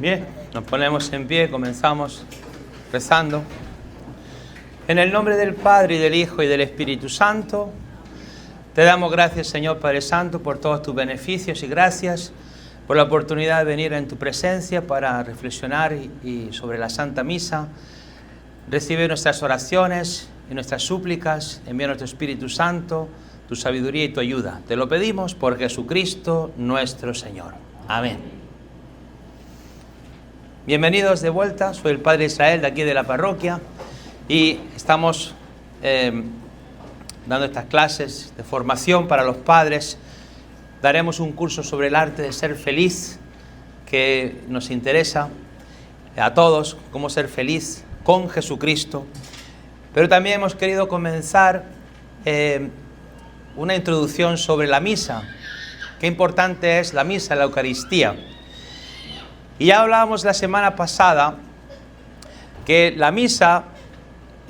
Bien, nos ponemos en pie, comenzamos rezando. En el nombre del Padre, y del Hijo, y del Espíritu Santo, te damos gracias, Señor Padre Santo, por todos tus beneficios y gracias por la oportunidad de venir en tu presencia para reflexionar y sobre la Santa Misa. Recibe nuestras oraciones y nuestras súplicas, envía nuestro Espíritu Santo, tu sabiduría y tu ayuda. Te lo pedimos por Jesucristo nuestro Señor. Amén. Bienvenidos de vuelta, soy el Padre Israel de aquí de la parroquia y estamos dando estas clases de formación para los padres. Daremos un curso sobre el arte de ser feliz que nos interesa a todos, cómo ser feliz con Jesucristo. Pero también hemos querido comenzar una introducción sobre la misa. Qué importante es la misa, la Eucaristía. Y ya hablábamos la semana pasada que la misa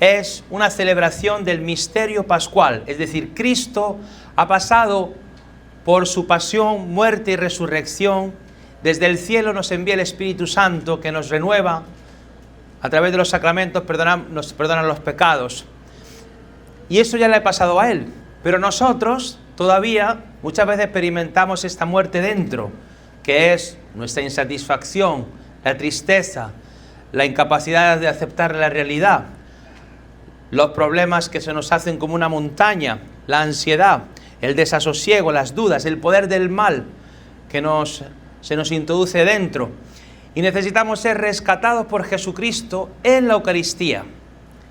es una celebración del misterio pascual, es decir, Cristo ha pasado por su pasión, muerte y resurrección. Desde el cielo nos envía el Espíritu Santo que nos renueva, a través de los sacramentos nos perdonan los pecados. Y eso ya le ha pasado a Él, pero nosotros todavía muchas veces experimentamos esta muerte dentro, que es nuestra insatisfacción, la tristeza, la incapacidad de aceptar la realidad, los problemas que se nos hacen como una montaña, la ansiedad, el desasosiego, las dudas, el poder del mal que se nos introduce dentro. Y necesitamos ser rescatados por Jesucristo en la Eucaristía.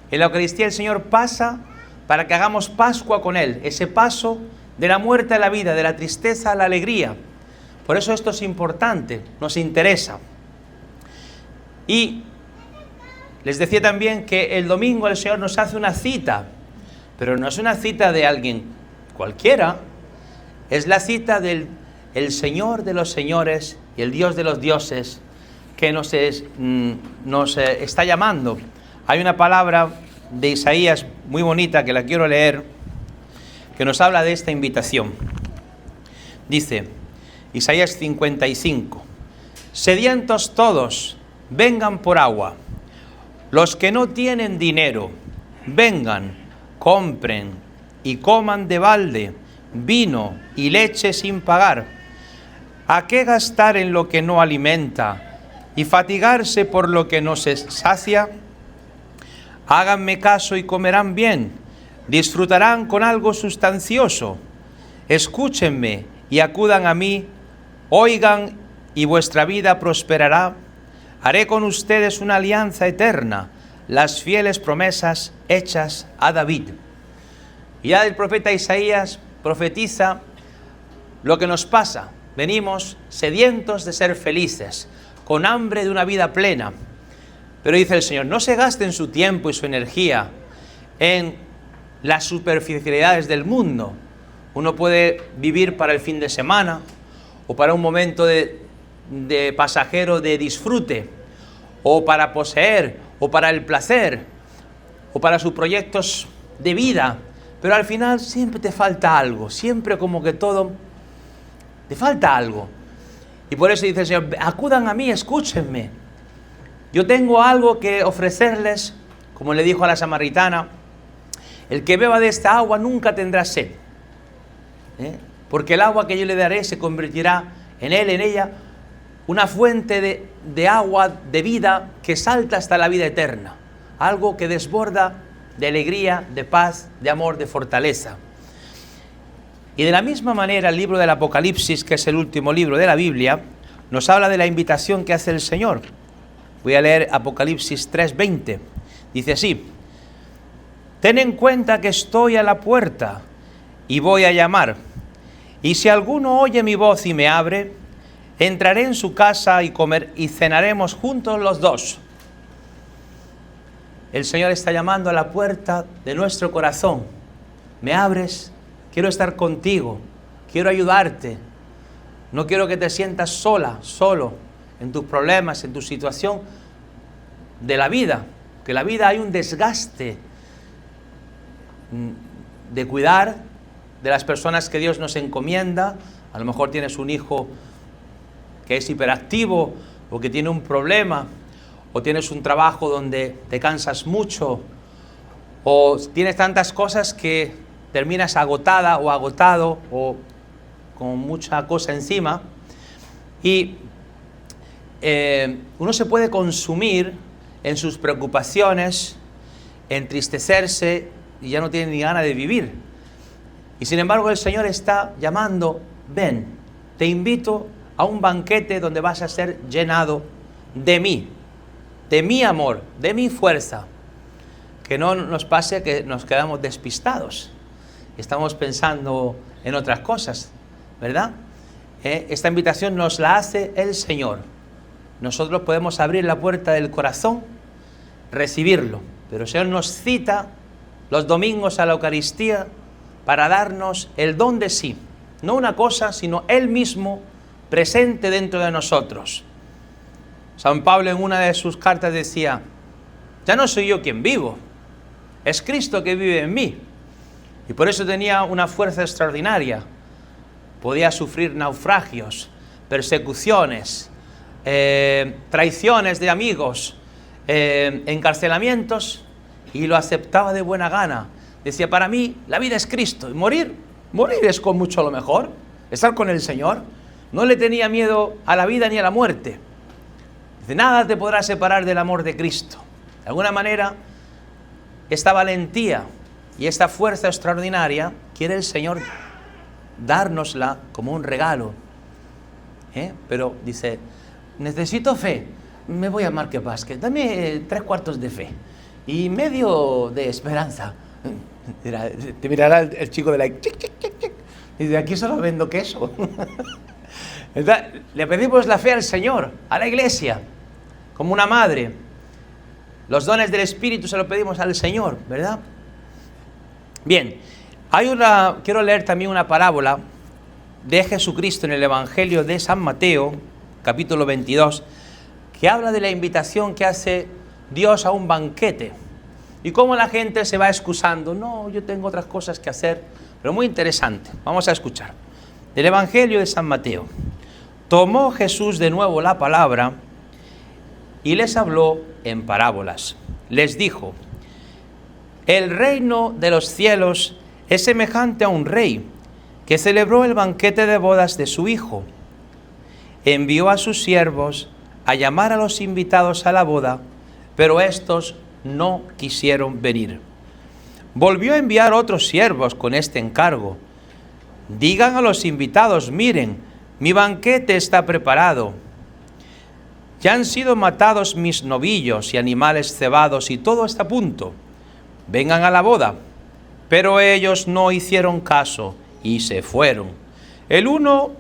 En la Eucaristía el Señor pasa para que hagamos Pascua con Él, ese paso de la muerte a la vida, de la tristeza a la alegría. Por eso esto es importante, nos interesa. Y les decía también que el domingo el Señor nos hace una cita, pero no es una cita de alguien cualquiera, es la cita del Señor de los señores y el Dios de los dioses que nos está llamando. Hay una palabra de Isaías muy bonita que la quiero leer, que nos habla de esta invitación. Dice Isaías 55: sedientos todos, vengan por agua. Los que no tienen dinero, vengan, compren y coman de balde vino y leche sin pagar. ¿A qué gastar en lo que no alimenta y fatigarse por lo que no se sacia? Háganme caso y comerán bien, disfrutarán con algo sustancioso. Escúchenme y acudan a mí, oigan y vuestra vida prosperará. Haré con ustedes una alianza eterna, las fieles promesas hechas a David. Y ya el profeta Isaías profetiza lo que nos pasa. Venimos sedientos de ser felices, con hambre de una vida plena. Pero dice el Señor, no se gasten su tiempo y su energía en las superficialidades del mundo. Uno puede vivir para el fin de semana o para un momento de pasajero de disfrute, o para poseer, o para el placer, o para sus proyectos de vida, pero al final siempre te falta algo, siempre como que todo te falta algo. Y por eso dice el Señor, acudan a mí, escúchenme. Yo tengo algo que ofrecerles, como le dijo a la samaritana, el que beba de esta agua nunca tendrá sed, porque el agua que yo le daré se convertirá en él, en ella, una fuente de agua, de vida, que salta hasta la vida eterna. Algo que desborda de alegría, de paz, de amor, de fortaleza. Y de la misma manera el libro del Apocalipsis, que es el último libro de la Biblia, nos habla de la invitación que hace el Señor. Voy a leer Apocalipsis 3:20. Dice así: ten en cuenta que estoy a la puerta y voy a llamar. Y si alguno oye mi voz y me abre, entraré en su casa y cenaremos juntos los dos. El Señor está llamando a la puerta de nuestro corazón. ¿Me abres? Quiero estar contigo, quiero ayudarte. No quiero que te sientas sola, solo, en tus problemas, en tu situación de la vida. Que en la vida hay un desgaste de cuidar de las personas que Dios nos encomienda. A lo mejor tienes un hijo que es hiperactivo o que tiene un problema, o tienes un trabajo donde te cansas mucho, o tienes tantas cosas que terminas agotada o agotado o con mucha cosa encima, y uno se puede consumir en sus preocupaciones, entristecerse, y ya no tiene ni ganas de vivir. Y sin embargo el Señor está llamando: ven, te invito a un banquete donde vas a ser llenado de mí, de mi amor, de mi fuerza. Que no nos pase que nos quedamos despistados, estamos pensando en otras cosas, ¿verdad? Esta invitación nos la hace el Señor. Nosotros podemos abrir la puerta del corazón, recibirlo, pero el Señor nos cita los domingos a la Eucaristía para darnos el don de sí, no una cosa, sino Él mismo presente dentro de nosotros. San Pablo en una de sus cartas decía: ya no soy yo quien vivo, es Cristo que vive en mí. Y por eso tenía una fuerza extraordinaria. Podía sufrir naufragios, persecuciones, traiciones de amigos, encarcelamientos, y lo aceptaba de buena gana. Decía: para mí la vida es Cristo, y morir es con mucho lo mejor, estar con el Señor. No le tenía miedo a la vida ni a la muerte. Dice: nada te podrá separar del amor de Cristo. De alguna manera, esta valentía y esta fuerza extraordinaria quiere el Señor dárnosla como un regalo. Pero dice: necesito fe, me voy a Marque Vázquez, dame 3/4 de fe y medio de esperanza. Te mirará el chico de la... Y de aquí solo vendo queso. Le pedimos la fe al Señor, a la Iglesia, como una madre. Los dones del Espíritu se los pedimos al Señor, ¿verdad? Bien, quiero leer también una parábola de Jesucristo en el Evangelio de San Mateo, capítulo 22, que habla de la invitación que hace Dios a un banquete y cómo la gente se va excusando: no, yo tengo otras cosas que hacer. Pero muy interesante, vamos a escuchar. Del Evangelio de San Mateo. Tomó Jesús de nuevo la palabra y les habló en parábolas. Les dijo: el reino de los cielos es semejante a un rey que celebró el banquete de bodas de su hijo. Envió a sus siervos a llamar a los invitados a la boda, pero estos no quisieron venir. Volvió a enviar otros siervos con este encargo: digan a los invitados: miren, mi banquete está preparado. Ya han sido matados mis novillos y animales cebados y todo está a punto. Vengan a la boda. Pero ellos no hicieron caso y se fueron. El uno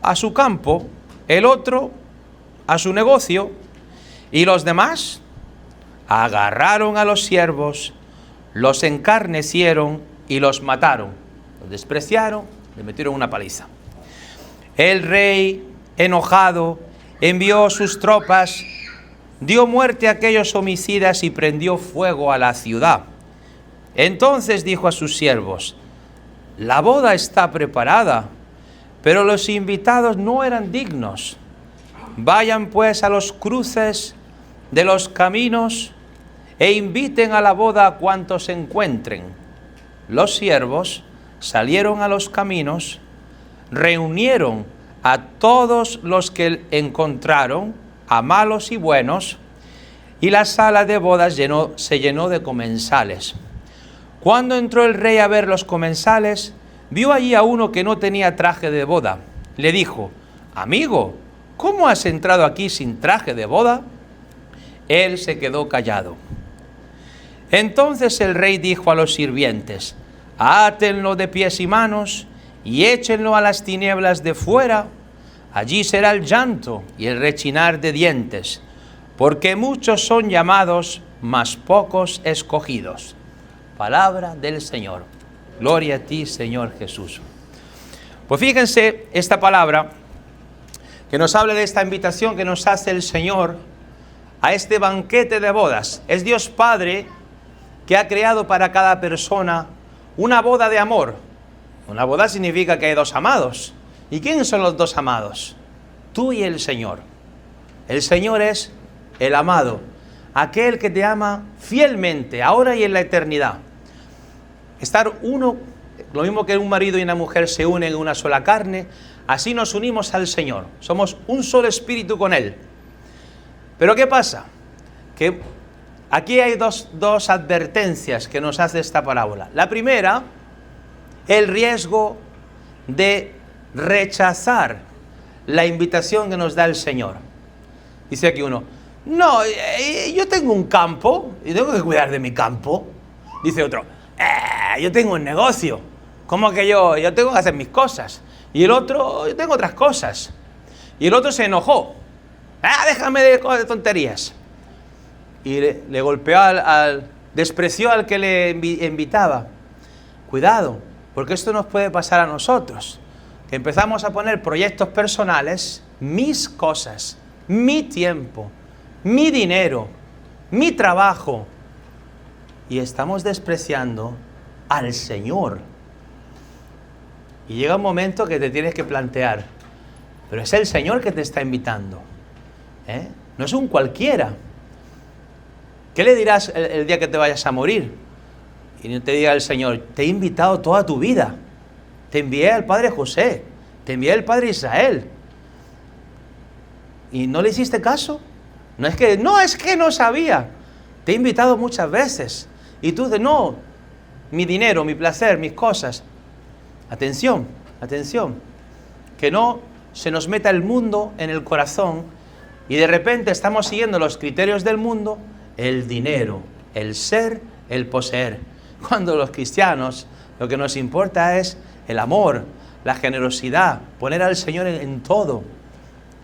a su campo, el otro a su negocio, y los demás agarraron a los siervos, los encarnecieron y los mataron. Los despreciaron, le metieron una paliza. El rey, enojado, envió sus tropas, dio muerte a aquellos homicidas y prendió fuego a la ciudad. Entonces dijo a sus siervos: la boda está preparada, pero los invitados no eran dignos. Vayan pues a los cruces de los caminos e inviten a la boda a cuantos se encuentren. Los siervos salieron a los caminos, reunieron a todos los que encontraron, a malos y buenos, y la sala de bodas se llenó de comensales. Cuando entró el rey a ver los comensales, vio allí a uno que no tenía traje de boda. Le dijo: amigo, ¿cómo has entrado aquí sin traje de boda? Él se quedó callado. Entonces el rey dijo a los sirvientes: átenlo de pies y manos y échenlo a las tinieblas de fuera. Allí será el llanto y el rechinar de dientes, porque muchos son llamados, mas pocos escogidos. Palabra del Señor. Gloria a ti, Señor Jesús. Pues fíjense esta palabra que nos habla de esta invitación que nos hace el Señor a este banquete de bodas. Es Dios Padre que ha creado para cada persona una boda de amor. Una boda significa que hay dos amados. ¿Y quiénes son los dos amados? Tú y el Señor. El Señor es el amado, aquel que te ama fielmente, ahora y en la eternidad. Estar uno, lo mismo que un marido y una mujer se unen en una sola carne, así nos unimos al Señor. Somos un solo espíritu con Él. Pero ¿qué pasa? Que aquí hay dos advertencias que nos hace esta parábola. La primera, el riesgo de rechazar la invitación que nos da el Señor. Dice aquí uno, no, yo tengo un campo y tengo que cuidar de mi campo. Dice otro, yo tengo un negocio, ¿cómo que yo tengo que hacer mis cosas? Y el otro, yo tengo otras cosas. Y el otro se enojó, déjame de tonterías. Y le golpeó despreció al que le invitaba. Cuidado, porque esto nos puede pasar a nosotros, que empezamos a poner proyectos personales, mis cosas, mi tiempo, mi dinero, mi trabajo, y estamos despreciando al Señor. Y llega un momento que te tienes que plantear, pero es el Señor que te está invitando, no es un cualquiera. ¿Qué le dirás el día que te vayas a morir? Y no te diga el Señor, te he invitado toda tu vida, te envié al Padre José, te envié al Padre Israel, ¿y no le hiciste caso? No es que no sabía, te he invitado muchas veces, y tú no, mi dinero, mi placer, mis cosas. Atención, atención, que no se nos meta el mundo en el corazón y de repente estamos siguiendo los criterios del mundo, el dinero, el ser, el poseer. Cuando los cristianos lo que nos importa es el amor, la generosidad, poner al Señor en todo.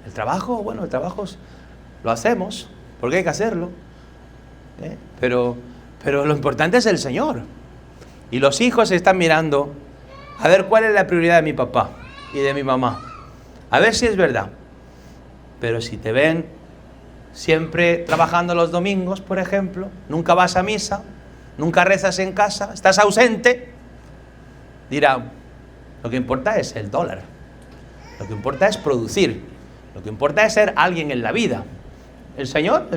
El trabajo, bueno, el trabajo lo hacemos porque hay que hacerlo, pero lo importante es el Señor. Y los hijos están mirando a ver cuál es la prioridad de mi papá y de mi mamá, a ver si es verdad. Pero si te ven siempre trabajando los domingos, por ejemplo, nunca vas a misa, nunca rezas en casa, estás ausente, dirá, lo que importa es el dólar, lo que importa es producir, lo que importa es ser alguien en la vida. El Señor,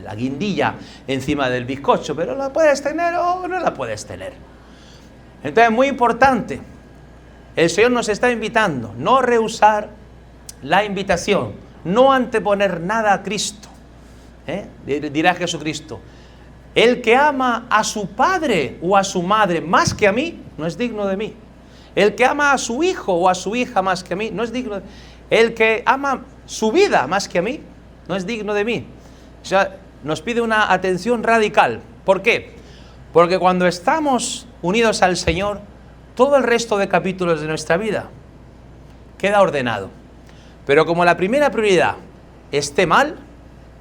la guindilla encima del bizcocho, pero la puedes tener o no la puedes tener. Entonces, muy importante, el Señor nos está invitando, no rehusar la invitación, no anteponer nada a Cristo. Dirá Jesucristo, el que ama a su padre o a su madre más que a mí, no es digno de mí. El que ama a su hijo o a su hija más que a mí, no es digno de mí. El que ama su vida más que a mí, no es digno de mí. O sea, nos pide una atención radical. ¿Por qué? Porque cuando estamos unidos al Señor, todo el resto de capítulos de nuestra vida queda ordenado. Pero como la primera prioridad esté mal,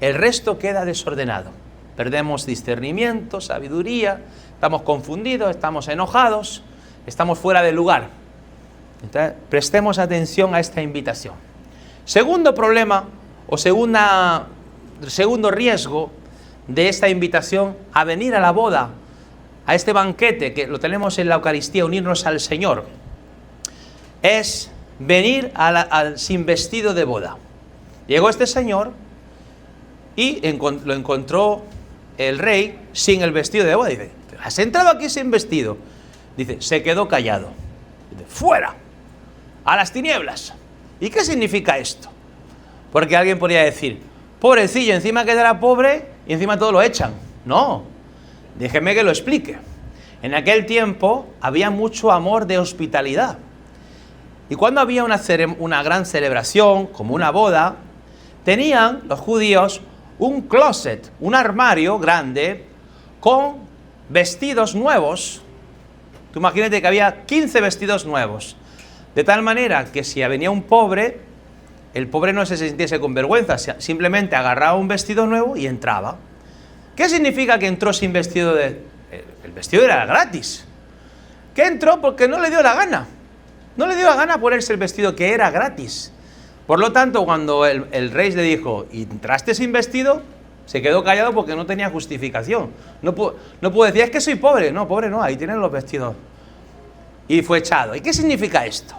el resto queda desordenado. Perdemos discernimiento, sabiduría, estamos confundidos, estamos enojados, estamos fuera de lugar. Entonces, prestemos atención a esta invitación. Segundo problema, o segundo riesgo de esta invitación a venir a la boda, a este banquete que lo tenemos en la Eucaristía, unirnos al Señor, es venir sin vestido de boda. Llegó este señor y lo encontró el rey sin el vestido de boda. Dice, ¿has entrado aquí sin vestido? Dice, se quedó callado. Dice, fuera, a las tinieblas. ¿Y qué significa esto? Porque alguien podría decir, pobrecillo, encima quedará pobre y encima todo lo echan. No, déjeme que lo explique. En aquel tiempo había mucho amor de hospitalidad. Y cuando había una gran celebración, como una boda, tenían los judíos un closet, un armario grande, con vestidos nuevos. Tú imagínate que había 15 vestidos nuevos. De tal manera que si venía un pobre, el pobre no se sintiese con vergüenza, simplemente agarraba un vestido nuevo y entraba. ¿Qué significa que entró sin vestido el vestido era gratis. ¿Qué entró? Porque no le dio la gana. No le dio la gana ponerse el vestido que era gratis. Por lo tanto, cuando el rey le dijo, ¿y entraste sin vestido? Se quedó callado porque no tenía justificación. No pudo decir, es que soy pobre. No, pobre no, ahí tienen los vestidos. Y fue echado. ¿Y qué significa esto?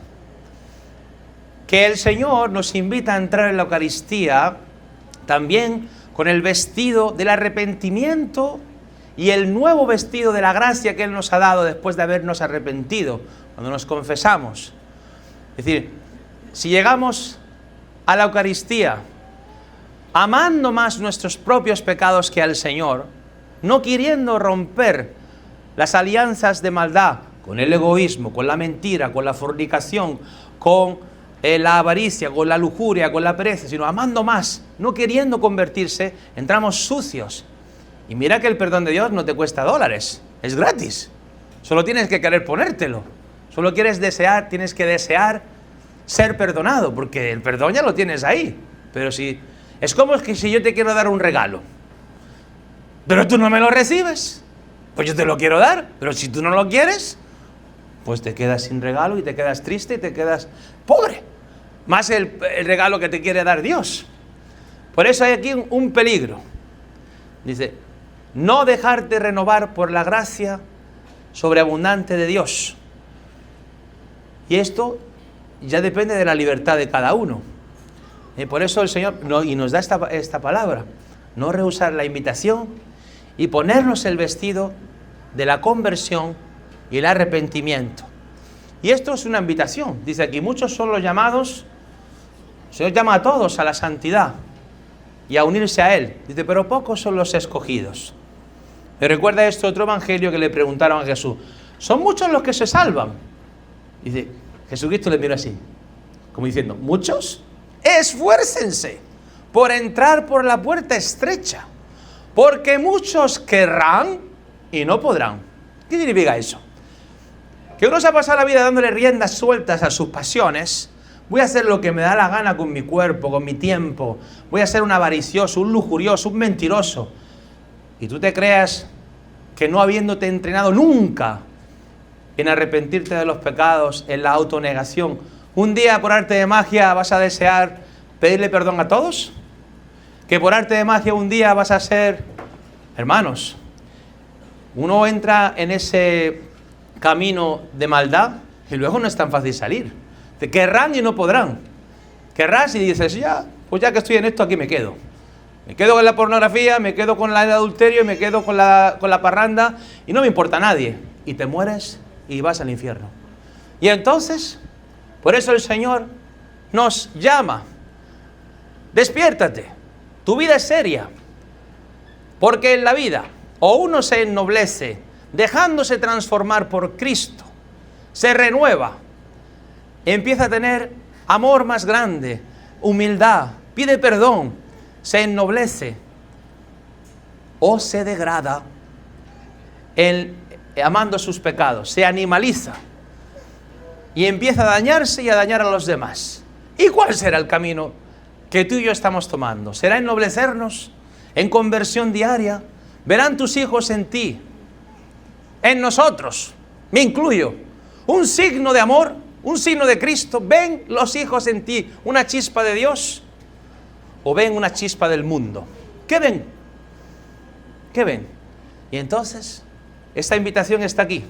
que el Señor nos invita a entrar en la Eucaristía también con el vestido del arrepentimiento y el nuevo vestido de la gracia que Él nos ha dado después de habernos arrepentido, cuando nos confesamos. Es decir, si llegamos a la Eucaristía amando más nuestros propios pecados que al Señor, no queriendo romper las alianzas de maldad con el egoísmo, con la mentira, con la fornicación, con la avaricia, con la lujuria, con la pereza, sino amando más, no queriendo convertirse, entramos sucios. Y mira que el perdón de Dios no te cuesta $, es gratis. Solo tienes que querer ponértelo. Solo tienes que desear ser perdonado, porque el perdón ya lo tienes ahí. Pero si es como que si yo te quiero dar un regalo, pero tú no me lo recibes, pues yo te lo quiero dar, pero si tú no lo quieres, pues te quedas sin regalo y te quedas triste y te quedas pobre. Más el regalo que te quiere dar Dios. Por eso hay aquí un peligro. Dice, no dejarte renovar por la gracia sobreabundante de Dios. Y esto ya depende de la libertad de cada uno. Por eso el Señor nos da esta palabra. No rehusar la invitación y ponernos el vestido de la conversión y el arrepentimiento. Y esto es una invitación. Dice aquí, muchos son los llamados. El Señor llama a todos a la santidad y a unirse a Él. Dice, pero pocos son los escogidos. Me recuerda esto otro evangelio que le preguntaron a Jesús. ¿Son muchos los que se salvan? Dice, Jesucristo le miró así, como diciendo, ¿muchos? Esfuércense por entrar por la puerta estrecha, porque muchos querrán y no podrán. ¿Qué significa eso? Que uno se ha pasado la vida dándole riendas sueltas a sus pasiones. Voy a hacer lo que me da la gana con mi cuerpo, con mi tiempo. Voy a ser un avaricioso, un lujurioso, un mentiroso. Y tú te creas que no habiéndote entrenado nunca en arrepentirte de los pecados, en la autonegación, un día por arte de magia vas a desear pedirle perdón a todos. Que por arte de magia un día vas a ser... Hermanos, uno entra en ese camino de maldad y luego no es tan fácil salir. Te querrán y no podrán. Querrás y dices, ya, pues ya que estoy en esto, aquí me quedo. Me quedo con la pornografía, me quedo con el adulterio, me quedo con la parranda y no me importa a nadie. Y te mueres y vas al infierno. Y entonces, por eso el Señor nos llama. Despiértate, tu vida es seria. Porque en la vida, o uno se ennoblece dejándose transformar por Cristo, se renueva, empieza a tener amor más grande, humildad, pide perdón, se ennoblece, o se degrada amando sus pecados, se animaliza y empieza a dañarse y a dañar a los demás. ¿Y cuál será el camino que tú y yo estamos tomando? ¿Será ennoblecernos en conversión diaria? Verán tus hijos en ti, en nosotros, me incluyo, un signo de amor, un signo de Cristo. ¿Ven los hijos en ti una chispa de Dios o ven una chispa del mundo? ¿Qué ven? ¿Qué ven? Y entonces, esta invitación está aquí.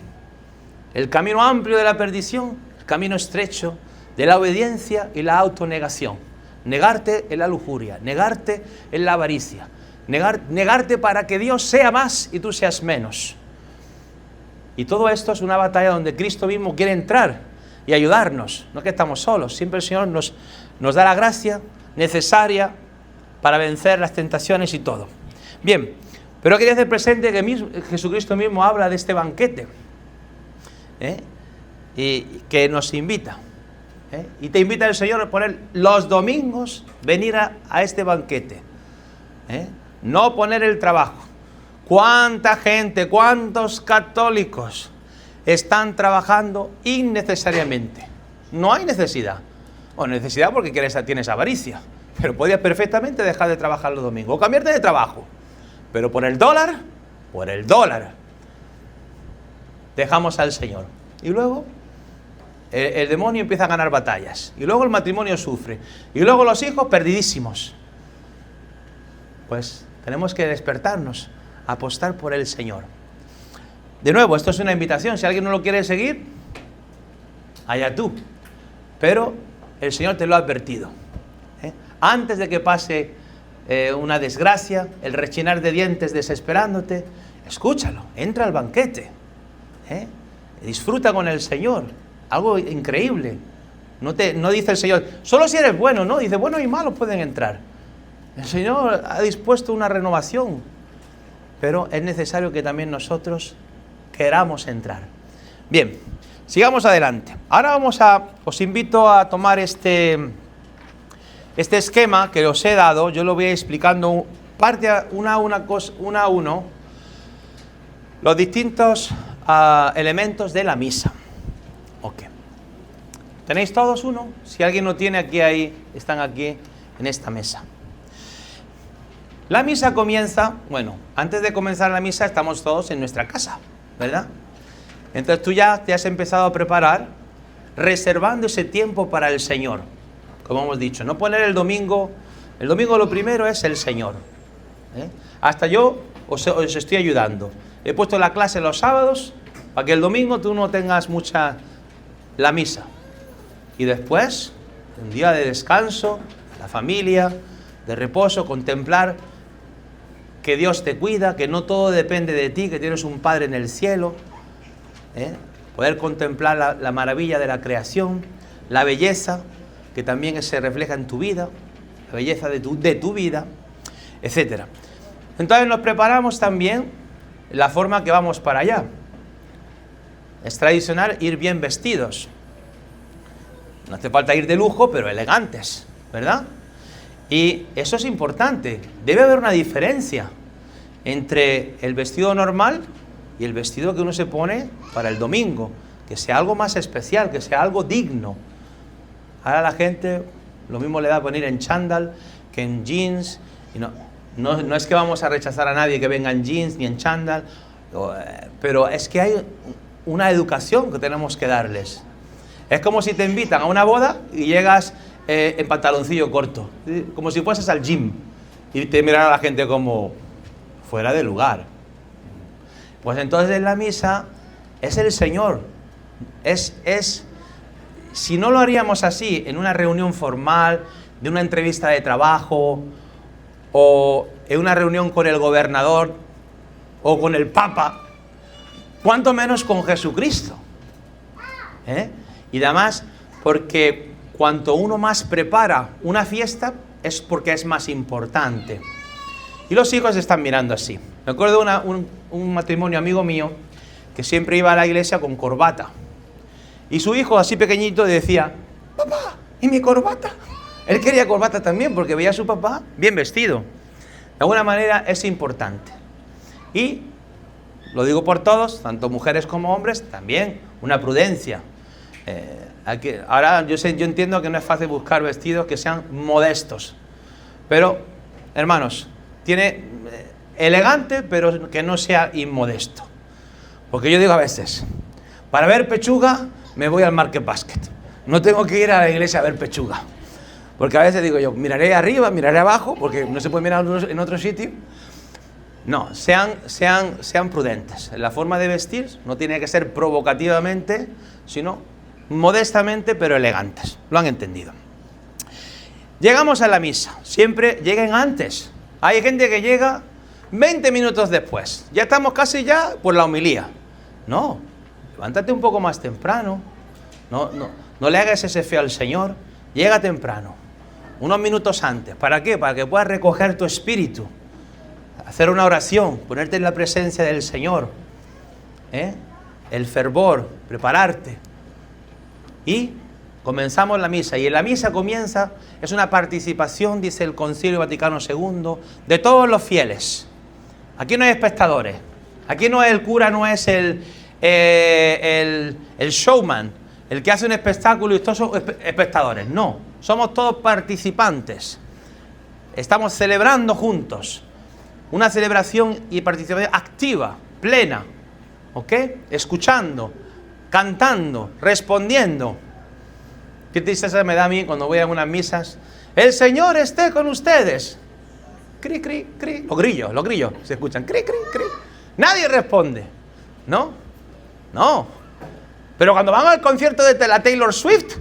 El camino amplio de la perdición, el camino estrecho de la obediencia y la autonegación. Negarte en la lujuria, negarte en la avaricia, negarte para que Dios sea más y tú seas menos. Y todo esto es una batalla donde Cristo mismo quiere entrar y ayudarnos. No es que estamos solos, siempre el Señor nos da la gracia necesaria para vencer las tentaciones y todo. Bien, pero quería hacer presente que Jesucristo mismo habla de este banquete, y que nos invita. Y te invita el Señor a poner los domingos, venir a este banquete. No poner el trabajo. ¿Cuánta gente, cuántos católicos están trabajando innecesariamente? No hay necesidad. Bueno, necesidad porque tienes avaricia. Pero podrías perfectamente dejar de trabajar los domingos o cambiarte de trabajo. Pero por el dólar, dejamos al Señor. Y luego el demonio empieza a ganar batallas. Y luego el matrimonio sufre. Y luego los hijos perdidísimos. Pues tenemos que despertarnos, apostar por el Señor. De nuevo, esto es una invitación. Si alguien no lo quiere seguir, allá tú. Pero el Señor te lo ha advertido. Antes de que pase una desgracia, el rechinar de dientes desesperándote, escúchalo, entra al banquete. Disfruta con el Señor. Algo increíble. No dice el Señor, solo si eres bueno, no, dice, bueno y malos pueden entrar. El Señor ha dispuesto una renovación, pero es necesario que también nosotros queramos entrar. Bien, sigamos adelante. Ahora os invito a tomar este esquema que os he dado. Yo lo voy explicando una a uno, los distintos elementos de la misa. Ok. ¿Tenéis todos uno? Si alguien no tiene, están aquí en esta mesa. La misa comienza, antes de comenzar la misa estamos todos en nuestra casa, ¿verdad? Entonces tú ya te has empezado a preparar reservando ese tiempo para el Señor. Como hemos dicho, no poner el domingo lo primero es el Señor. Hasta yo os estoy ayudando. He puesto la clase los sábados para que el domingo tú no tengas la misa. Y después, un día de descanso, la familia, de reposo, contemplar que Dios te cuida, que no todo depende de ti, que tienes un Padre en el cielo. Poder contemplar la maravilla de la creación, la belleza que también se refleja en tu vida, la belleza de tu vida, etc. Entonces nos preparamos también la forma que vamos para allá. Es tradicional ir bien vestidos. No hace falta ir de lujo, pero elegantes, ¿verdad? Y eso es importante. Debe haber una diferencia entre el vestido normal y el vestido que uno se pone para el domingo. Que sea algo más especial, que sea algo digno. Ahora la gente lo mismo le da venir en chándal que en jeans. Y no es que vamos a rechazar a nadie que venga en jeans ni en chándal, pero es que hay una educación que tenemos que darles. Es como si te invitan a una boda y llegas en pantaloncillo corto, como si fueses al gym, y te miran a la gente como fuera de lugar. Pues entonces en la misa es el Señor. Si no lo haríamos así en una reunión formal, de una entrevista de trabajo, o en una reunión con el gobernador, o con el Papa, cuánto menos con Jesucristo. Y además, porque cuanto uno más prepara una fiesta, es porque es más importante. Y los hijos están mirando así. Me acuerdo de un matrimonio amigo mío, que siempre iba a la iglesia con corbata. Y su hijo, así pequeñito, decía, papá, ¿y mi corbata? Él quería corbata también, porque veía a su papá bien vestido. De alguna manera es importante. Y, lo digo por todos, tanto mujeres como hombres, también una prudencia. Ahora yo entiendo que no es fácil buscar vestidos que sean modestos. Pero, hermanos, tiene elegante, pero que no sea inmodesto. Porque yo digo a veces, para ver pechuga, me voy al Market Basket. No tengo que ir a la iglesia a ver pechuga. Porque a veces digo yo, miraré arriba, miraré abajo, porque no se puede mirar en otro sitio. No, sean prudentes. La forma de vestir no tiene que ser provocativamente, sino modestamente, pero elegantes. Lo han entendido. Llegamos a la misa. Siempre lleguen antes. Hay gente que llega 20 minutos después. Ya estamos casi por la homilía. No, levántate un poco más temprano. No le hagas ese feo al Señor. Llega temprano, unos minutos antes. ¿Para qué? Para que puedas recoger tu espíritu, hacer una oración, ponerte en la presencia del Señor, el fervor, prepararte. Y comenzamos la misa. Y en la misa es una participación, dice el Concilio Vaticano II, de todos los fieles. Aquí no hay espectadores. Aquí no es el cura, no es el showman, el que hace un espectáculo y todos son espectadores. No, somos todos participantes. Estamos celebrando juntos. Una celebración y participación activa, plena. ¿Ok? Escuchando, cantando, respondiendo. Qué tristeza me da a mí cuando voy a unas misas. El Señor esté con ustedes. Cri, cri, cri. Los grillos se escuchan. Cri, cri, cri. Nadie responde. ¿No? No. Pero cuando van al concierto de la Taylor Swift,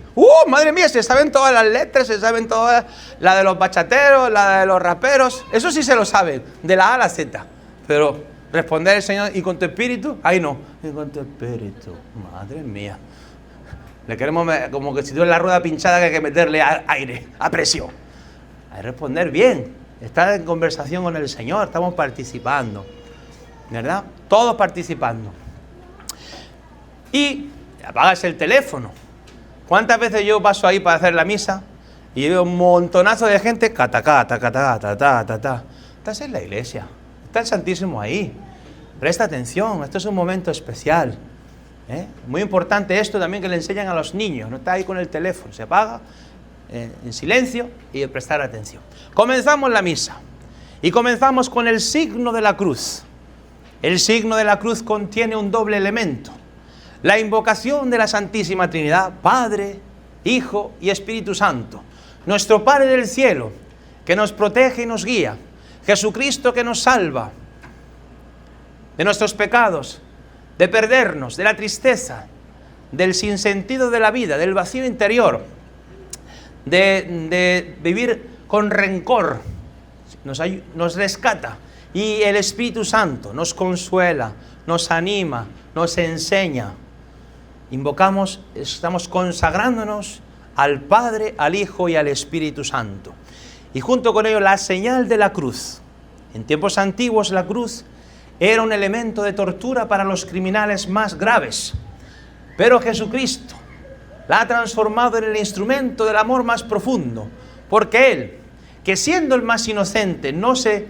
Madre mía, se saben todas las letras, se saben todas, la de los bachateros, la de los raperos, eso sí se lo saben, de la A a la Z. Pero responder al Señor, ¿y con tu espíritu? Ahí no. Y con tu espíritu, madre mía. Le queremos, como que si tuviera la rueda pinchada, que hay que meterle aire, a presión. Hay que responder bien, estar en conversación con el Señor, estamos participando, ¿verdad? Todos participando. Y apagas el teléfono. ¿Cuántas veces yo paso ahí para hacer la misa y veo un montonazo de gente? Estás en la iglesia, está el Santísimo ahí. Presta atención, esto es un momento especial. Muy importante esto también que le enseñan a los niños. No está ahí con el teléfono, se apaga en silencio y prestar atención. Comenzamos la misa y comenzamos con el signo de la cruz. El signo de la cruz contiene un doble elemento. La invocación de la Santísima Trinidad, Padre, Hijo y Espíritu Santo. Nuestro Padre del cielo, que nos protege y nos guía. Jesucristo, que nos salva de nuestros pecados, de perdernos, de la tristeza, del sinsentido de la vida, del vacío interior, de vivir con rencor. Nos rescata. Y el Espíritu Santo nos consuela, nos anima, nos enseña. Invocamos, estamos consagrándonos al Padre, al Hijo y al Espíritu Santo. Y junto con ello la señal de la cruz. En tiempos antiguos la cruz era un elemento de tortura para los criminales más graves. Pero Jesucristo la ha transformado en el instrumento del amor más profundo. Porque Él, que siendo el más inocente no se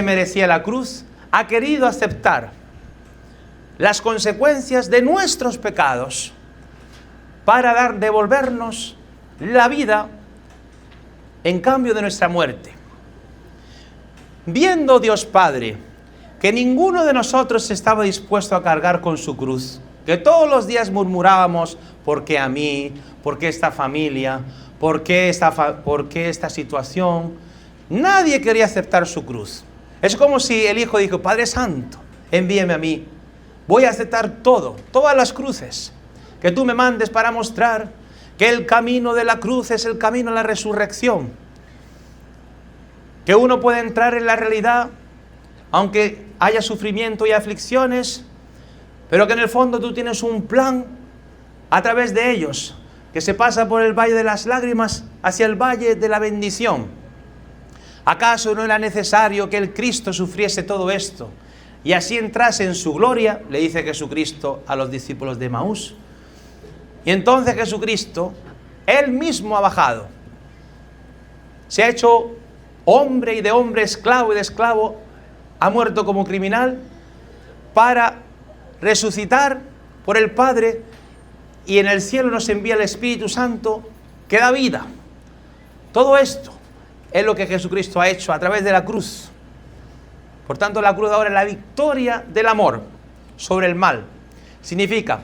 merecía la cruz, ha querido aceptar las consecuencias de nuestros pecados para devolvernos la vida en cambio de nuestra muerte. Viendo Dios Padre que ninguno de nosotros estaba dispuesto a cargar con su cruz, que todos los días murmurábamos, ¿por qué a mí? ¿Por qué esta familia? ¿Por qué esta situación? Nadie quería aceptar su cruz. Es como si el Hijo dijo, Padre Santo, envíeme a mí. Voy a aceptar todas las cruces que tú me mandes para mostrar que el camino de la cruz es el camino a la resurrección. Que uno puede entrar en la realidad, aunque haya sufrimiento y aflicciones, pero que en el fondo tú tienes un plan a través de ellos, que se pasa por el valle de las lágrimas hacia el valle de la bendición. ¿Acaso no era necesario que el Cristo sufriese todo esto y así entrase en su gloria? Le dice Jesucristo a los discípulos de Emaús. Y entonces Jesucristo, Él mismo ha bajado. Se ha hecho hombre y de hombre, esclavo y de esclavo, ha muerto como criminal para resucitar por el Padre, y en el cielo nos envía el Espíritu Santo que da vida. Todo esto es lo que Jesucristo ha hecho a través de la cruz. Por tanto, la cruz ahora es la victoria del amor sobre el mal. Significa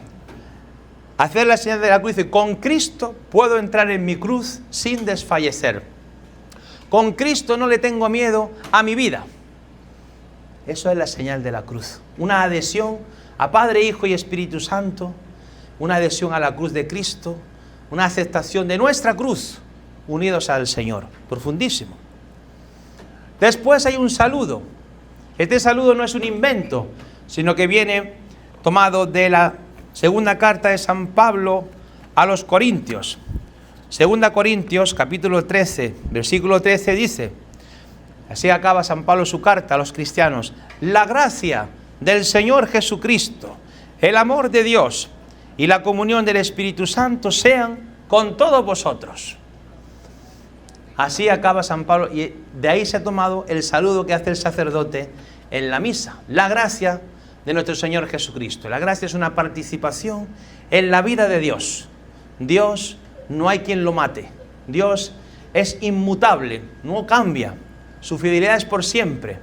hacer la señal de la cruz y con Cristo puedo entrar en mi cruz sin desfallecer. Con Cristo no le tengo miedo a mi vida. Eso es la señal de la cruz. Una adhesión a Padre, Hijo y Espíritu Santo. Una adhesión a la cruz de Cristo. Una aceptación de nuestra cruz unidos al Señor. Profundísimo. Después hay un saludo. Este saludo no es un invento, sino que viene tomado de la segunda carta de San Pablo a los Corintios. Segunda Corintios, capítulo 13, versículo 13 dice, así acaba San Pablo su carta a los cristianos: la gracia del Señor Jesucristo, el amor de Dios y la comunión del Espíritu Santo sean con todos vosotros. Así acaba San Pablo, y de ahí se ha tomado el saludo que hace el sacerdote en la misa. La gracia de nuestro Señor Jesucristo. La gracia es una participación en la vida de Dios. Dios no hay quien lo mate. Dios es inmutable, no cambia. Su fidelidad es por siempre.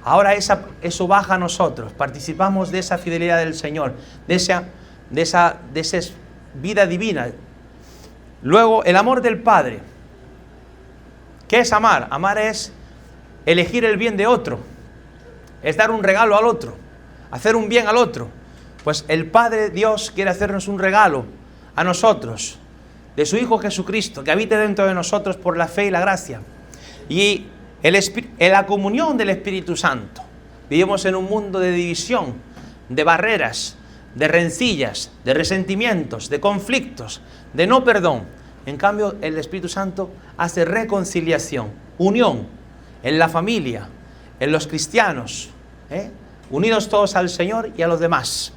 Ahora eso baja a nosotros. Participamos de esa fidelidad del Señor, de esa vida divina. Luego, el amor del Padre. ¿Qué es amar? Amar es elegir el bien de otro, es dar un regalo al otro, hacer un bien al otro. Pues el Padre Dios quiere hacernos un regalo a nosotros, de su Hijo Jesucristo, que habite dentro de nosotros por la fe y la gracia. Y en la comunión del Espíritu Santo. Vivimos en un mundo de división, de barreras, de rencillas, de resentimientos, de conflictos, de no perdón. En cambio, el Espíritu Santo hace reconciliación, unión en la familia, en los cristianos, unidos todos al Señor y a los demás.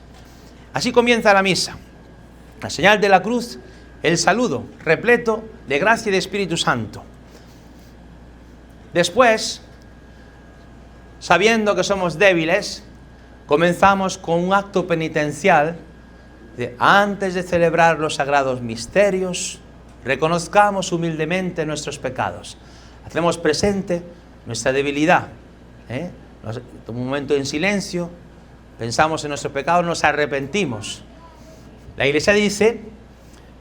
Así comienza la misa. La señal de la cruz, el saludo repleto de gracia y de Espíritu Santo. Después, sabiendo que somos débiles, comenzamos con un acto penitencial antes de celebrar los sagrados misterios, reconozcamos humildemente nuestros pecados. Hacemos presente nuestra debilidad. Un momento en silencio, pensamos en nuestro pecado, nos arrepentimos. La Iglesia dice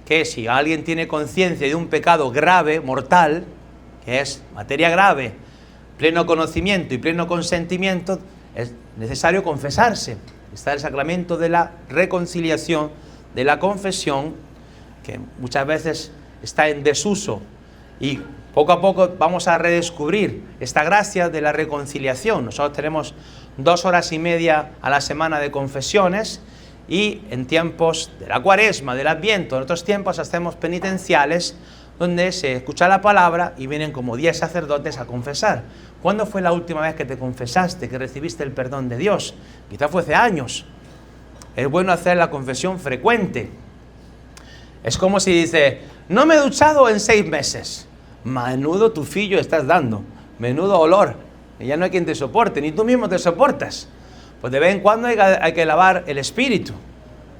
que si alguien tiene conciencia de un pecado grave, mortal, que es materia grave, pleno conocimiento y pleno consentimiento, es necesario confesarse. Está el sacramento de la reconciliación, de la confesión, que muchas veces está en desuso, y poco a poco vamos a redescubrir esta gracia de la reconciliación. Nosotros tenemos 2 horas y media a la semana de confesiones, y en tiempos de la Cuaresma, del Adviento, en otros tiempos hacemos penitenciales, donde se escucha la palabra y vienen como 10 sacerdotes a confesar. ¿Cuándo fue la última vez que te confesaste, que recibiste el perdón de Dios? Quizá fue hace años. Es bueno hacer la confesión frecuente. Es como si dice, no me he duchado en 6 meses. Menudo tufillo estás dando, menudo olor. Y ya no hay quien te soporte, ni tú mismo te soportas. Pues de vez en cuando hay que lavar el espíritu,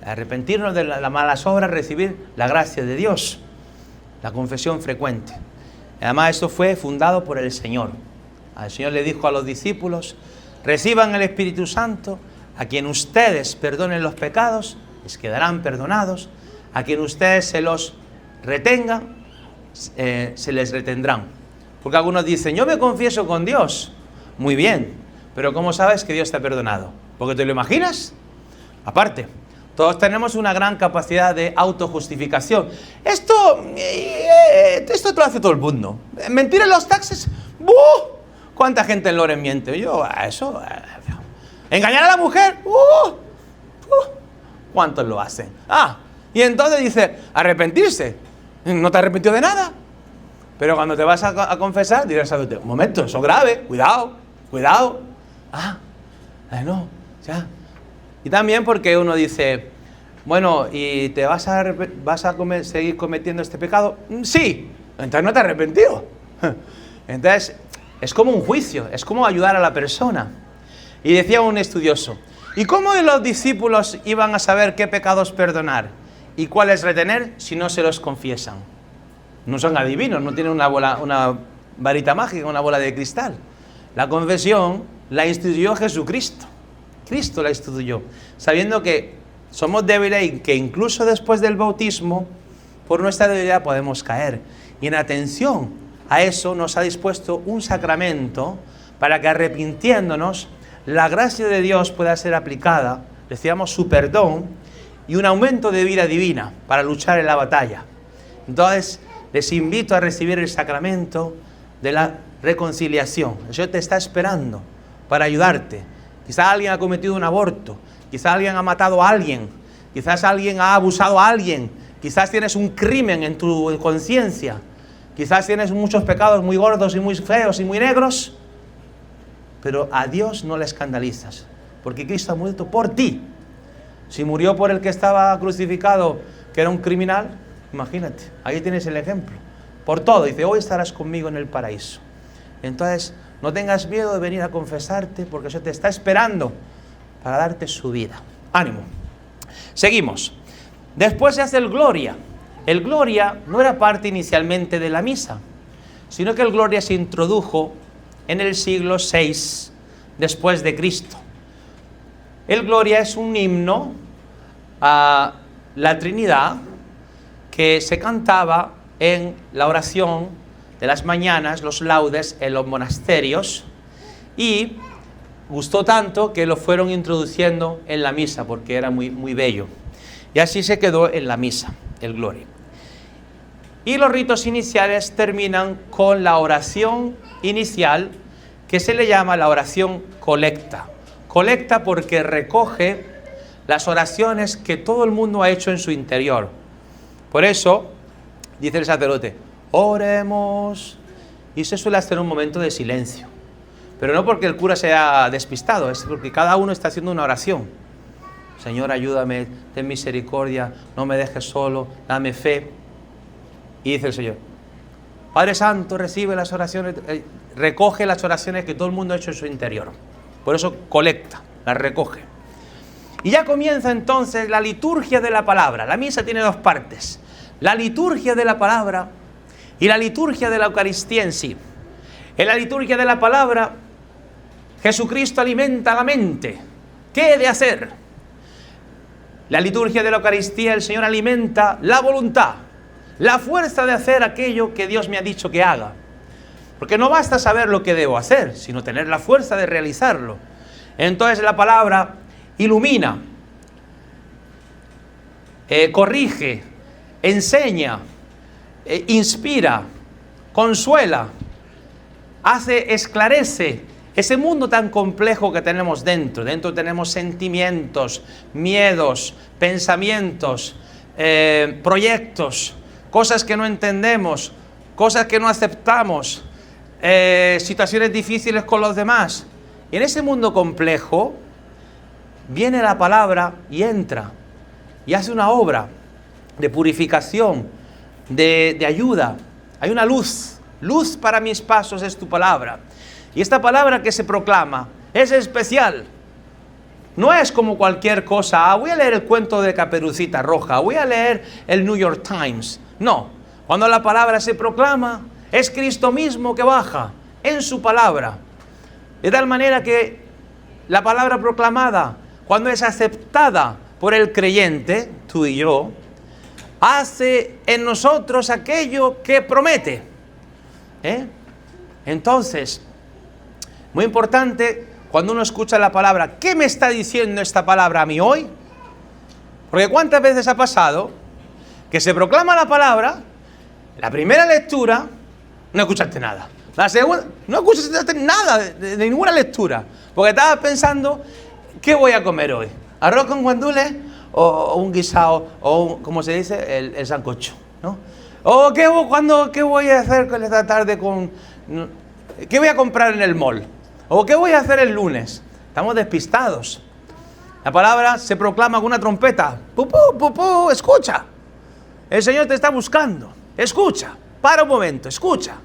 arrepentirnos de las malas obras, recibir la gracia de Dios. La confesión frecuente. Además, esto fue fundado por el Señor. El Señor le dijo a los discípulos, reciban el Espíritu Santo, a quien ustedes perdonen los pecados, les quedarán perdonados, a quien ustedes se los retengan, se les retendrán. Porque algunos dicen, yo me confieso con Dios. Muy bien, pero ¿cómo sabes que Dios te ha perdonado? ¿Porque te lo imaginas? Aparte, todos tenemos una gran capacidad de autojustificación. Esto te lo hace todo el mundo. Mentir en los taxis, ¡buh! ¿Cuánta gente en Loren miente? Engañar a la mujer, ¿cuántos lo hacen? Y entonces dice, arrepentirse. ¿No te arrepintió de nada? Pero cuando te vas a confesar, dirás, un momento, eso es grave, cuidado. No, ya. Y también porque uno dice, bueno, ¿y te vas a seguir cometiendo este pecado? Sí, entonces no te has arrepentido. Entonces, es como un juicio, es como ayudar a la persona. Y decía un estudioso, ¿y cómo los discípulos iban a saber qué pecados perdonar y cuáles retener si no se los confiesan? No son adivinos, no tienen una varita mágica, una bola de cristal. La confesión la instituyó Jesucristo. Cristo la instituyó, sabiendo que somos débiles y que incluso después del bautismo, por nuestra debilidad podemos caer. Y en atención a eso nos ha dispuesto un sacramento para que, arrepintiéndonos, la gracia de Dios pueda ser aplicada, decíamos, su perdón y un aumento de vida divina para luchar en la batalla. Entonces, les invito a recibir el sacramento de la reconciliación. El Señor te está esperando para ayudarte. Quizás alguien ha cometido un aborto, quizás alguien ha matado a alguien, quizás alguien ha abusado a alguien, quizás tienes un crimen en tu conciencia, quizás tienes muchos pecados muy gordos y muy feos y muy negros, pero a Dios no le escandalizas, porque Cristo ha muerto por ti. Si murió por el que estaba crucificado, que era un criminal, imagínate, ahí tienes el ejemplo. Por todo, dice, hoy estarás conmigo en el paraíso. Entonces, no tengas miedo de venir a confesarte, porque eso te está esperando para darte su vida. Ánimo. Seguimos. Después se hace el Gloria. El Gloria no era parte inicialmente de la misa, sino que el Gloria se introdujo en el siglo VI después de Cristo. El Gloria es un himno a la Trinidad que se cantaba en la oración de las mañanas, los laudes en los monasterios, y gustó tanto que lo fueron introduciendo en la misa porque era muy, muy bello. Y así se quedó en la misa, el Gloria. Y los ritos iniciales terminan con la oración inicial, que se le llama la oración colecta. Colecta porque recoge las oraciones que todo el mundo ha hecho en su interior. Por eso, dice el sacerdote, oremos. Y se suele hacer un momento de silencio. Pero no porque el cura sea despistado, es porque cada uno está haciendo una oración. Señor, ayúdame, ten misericordia, no me dejes solo, dame fe. Y dice el Señor, Padre Santo, recibe las oraciones, recoge las oraciones que todo el mundo ha hecho en su interior. Por eso colecta, las recoge. Y ya comienza entonces la liturgia de la palabra. La misa tiene dos partes. La liturgia de la palabra y la liturgia de la Eucaristía en sí. En la liturgia de la palabra, Jesucristo alimenta la mente. ¿Qué he de hacer? La liturgia de la Eucaristía, el Señor alimenta la voluntad, la fuerza de hacer aquello que Dios me ha dicho que haga. Porque no basta saber lo que debo hacer, sino tener la fuerza de realizarlo. Entonces la palabra ilumina, corrige, enseña, inspira, consuela, esclarece ese mundo tan complejo que tenemos dentro. Dentro tenemos sentimientos, miedos, pensamientos, proyectos, cosas que no entendemos, cosas que no aceptamos, situaciones difíciles con los demás. Y en ese mundo complejo viene la palabra y entra y hace una obra de purificación, de ayuda. Hay una luz. Luz para mis pasos es tu palabra. Y esta palabra que se proclama es especial. No es como cualquier cosa. Voy a leer el cuento de Caperucita Roja. Voy a leer el New York Times. No. Cuando la palabra se proclama, es Cristo mismo que baja en su palabra. De tal manera que la palabra proclamada, cuando es aceptada por el creyente, tú y yo, hace en nosotros aquello que promete. Entonces, muy importante cuando uno escucha la palabra, ¿qué me está diciendo esta palabra a mí hoy? Porque ¿cuántas veces ha pasado que se proclama la palabra, la primera lectura, no escuchaste nada? La segunda, no escuchaste nada de ninguna lectura, porque estabas pensando, ¿qué voy a comer hoy? ¿Arroz con guandules o un guisado o ¿cómo se dice? El sancocho, ¿no? ¿O qué voy a hacer esta tarde qué voy a comprar en el mall? ¿O qué voy a hacer el lunes? Estamos despistados. La palabra se proclama con una trompeta. ¡Pupú, pupú! Escucha. El Señor te está buscando. Escucha. Para un momento, escucha.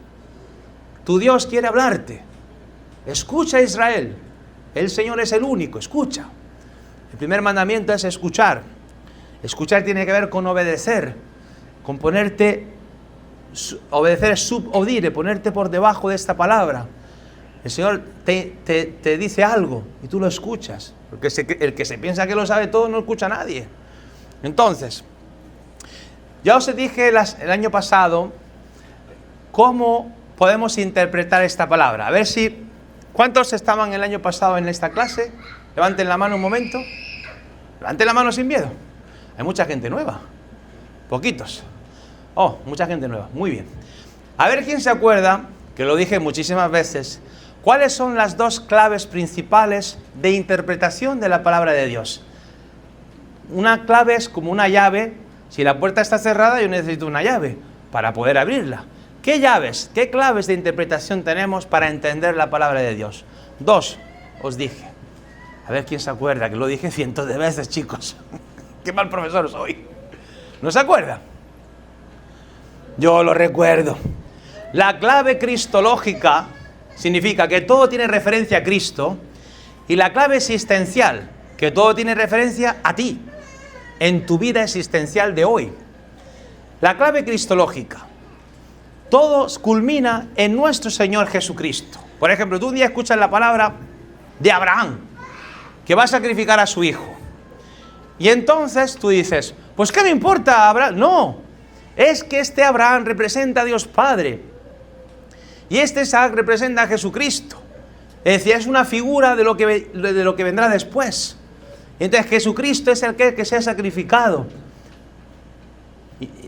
Tu Dios quiere hablarte. Escucha, Israel. El Señor es el único. Escucha. El primer mandamiento es escuchar. Escuchar tiene que ver con obedecer. Con obedecer es subodire, ponerte por debajo de esta palabra. El Señor te dice algo y tú lo escuchas. Porque el que se piensa que lo sabe todo no escucha a nadie. Entonces, ya os dije el año pasado cómo podemos interpretar esta palabra. A ver si, ¿cuántos estaban el año pasado en esta clase? Levanten la mano un momento. Levanten la mano sin miedo. Hay mucha gente nueva. Poquitos. Oh, mucha gente nueva. Muy bien. A ver quién se acuerda, que lo dije muchísimas veces, ¿cuáles son las dos claves principales de interpretación de la palabra de Dios? Una clave es como una llave. Si la puerta está cerrada, yo necesito una llave para poder abrirla. ¿Qué llaves, qué claves de interpretación tenemos para entender la palabra de Dios? Dos, os dije. A ver quién se acuerda, que lo dije cientos de veces, chicos. Qué mal profesor soy. ¿No se acuerda? Yo lo recuerdo. La clave cristológica significa que todo tiene referencia a Cristo, y la clave existencial, que todo tiene referencia a ti, en tu vida existencial de hoy. La clave cristológica, todo culmina en nuestro Señor Jesucristo. Por ejemplo, tú un día escuchas la palabra de Abraham, que va a sacrificar a su hijo. Y entonces tú dices, pues ¿qué me importa Abraham? No, es que este Abraham representa a Dios Padre. Y este Isaac representa a Jesucristo. Es decir, es una figura de lo que vendrá después. Entonces Jesucristo es el que se ha sacrificado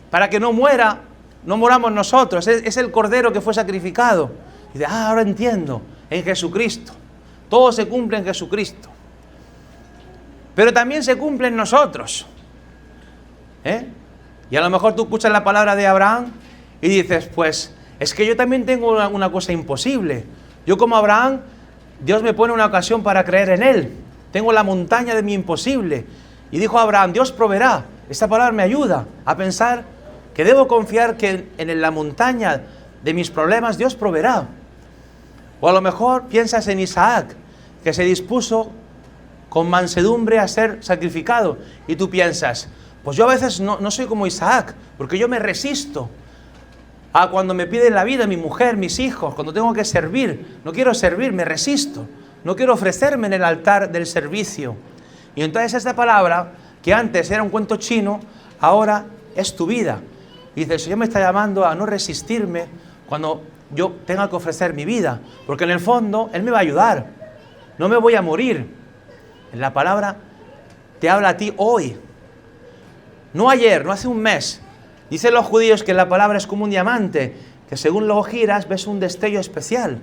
para que no muera no moramos nosotros, es el Cordero que fue sacrificado. Y dice, ahora entiendo, en Jesucristo. Todo se cumple en Jesucristo. Pero también se cumple en nosotros. Y a lo mejor tú escuchas la palabra de Abraham y dices, pues, es que yo también tengo una cosa imposible. Yo como Abraham, Dios me pone una ocasión para creer en Él. Tengo la montaña de mi imposible. Y dijo Abraham, Dios proveerá. Esta palabra me ayuda a pensar que debo confiar que en la montaña de mis problemas Dios proveerá. O a lo mejor piensas en Isaac, que se dispuso con mansedumbre a ser sacrificado. Y tú piensas, pues yo a veces no soy como Isaac, porque yo me resisto a cuando me piden la vida, mi mujer, mis hijos, cuando tengo que servir. No quiero servir, me resisto. No quiero ofrecerme en el altar del servicio. Y entonces esta palabra, que antes era un cuento chino, ahora es tu vida. Y dice, el Señor me está llamando a no resistirme cuando yo tenga que ofrecer mi vida. Porque en el fondo, Él me va a ayudar. No me voy a morir. En la palabra te habla a ti hoy. No ayer, no hace un mes. Dicen los judíos que la palabra es como un diamante, que según lo giras ves un destello especial.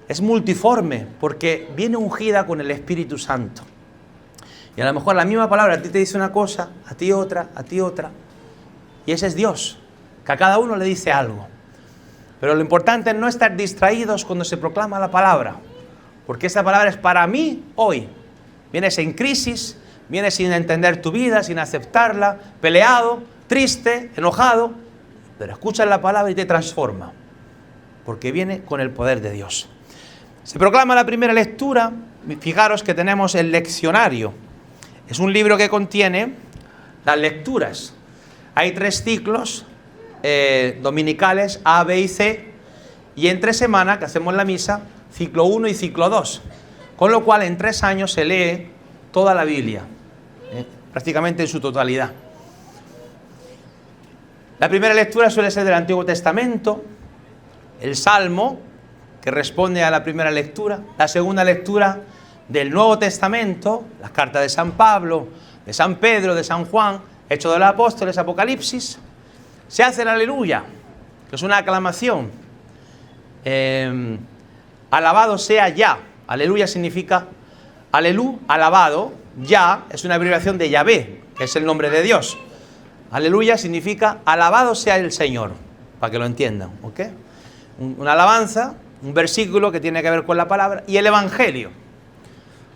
Es multiforme, porque viene ungida con el Espíritu Santo. Y a lo mejor la misma palabra a ti te dice una cosa, a ti otra, a ti otra. Y ese es Dios, que a cada uno le dice algo. Pero lo importante es no estar distraídos cuando se proclama la palabra, porque esta palabra es para mí hoy. Vienes en crisis, vienes sin entender tu vida, sin aceptarla, peleado, triste, enojado, pero escuchas la palabra y te transforma, porque viene con el poder de Dios. Se proclama la primera lectura. Fijaros que tenemos el leccionario. Es un libro que contiene las lecturas. Hay 3 ciclos dominicales, A, B y C, y entre semana, que hacemos la misa, ciclo 1 y ciclo 2. Con lo cual, en 3 años se lee toda la Biblia, prácticamente en su totalidad. La primera lectura suele ser del Antiguo Testamento, el Salmo, que responde a la primera lectura, la segunda lectura del Nuevo Testamento, las cartas de San Pablo, de San Pedro, de San Juan, Hechos de los Apóstoles, Apocalipsis. Se hace el Aleluya, que es una aclamación. Alabado sea Ya. Aleluya significa Alelú, alabado. Ya es una abreviación de Yahvé, que es el nombre de Dios. Aleluya significa alabado sea el Señor, para que lo entiendan, ¿ok? Una alabanza, un versículo que tiene que ver con la palabra, y el Evangelio.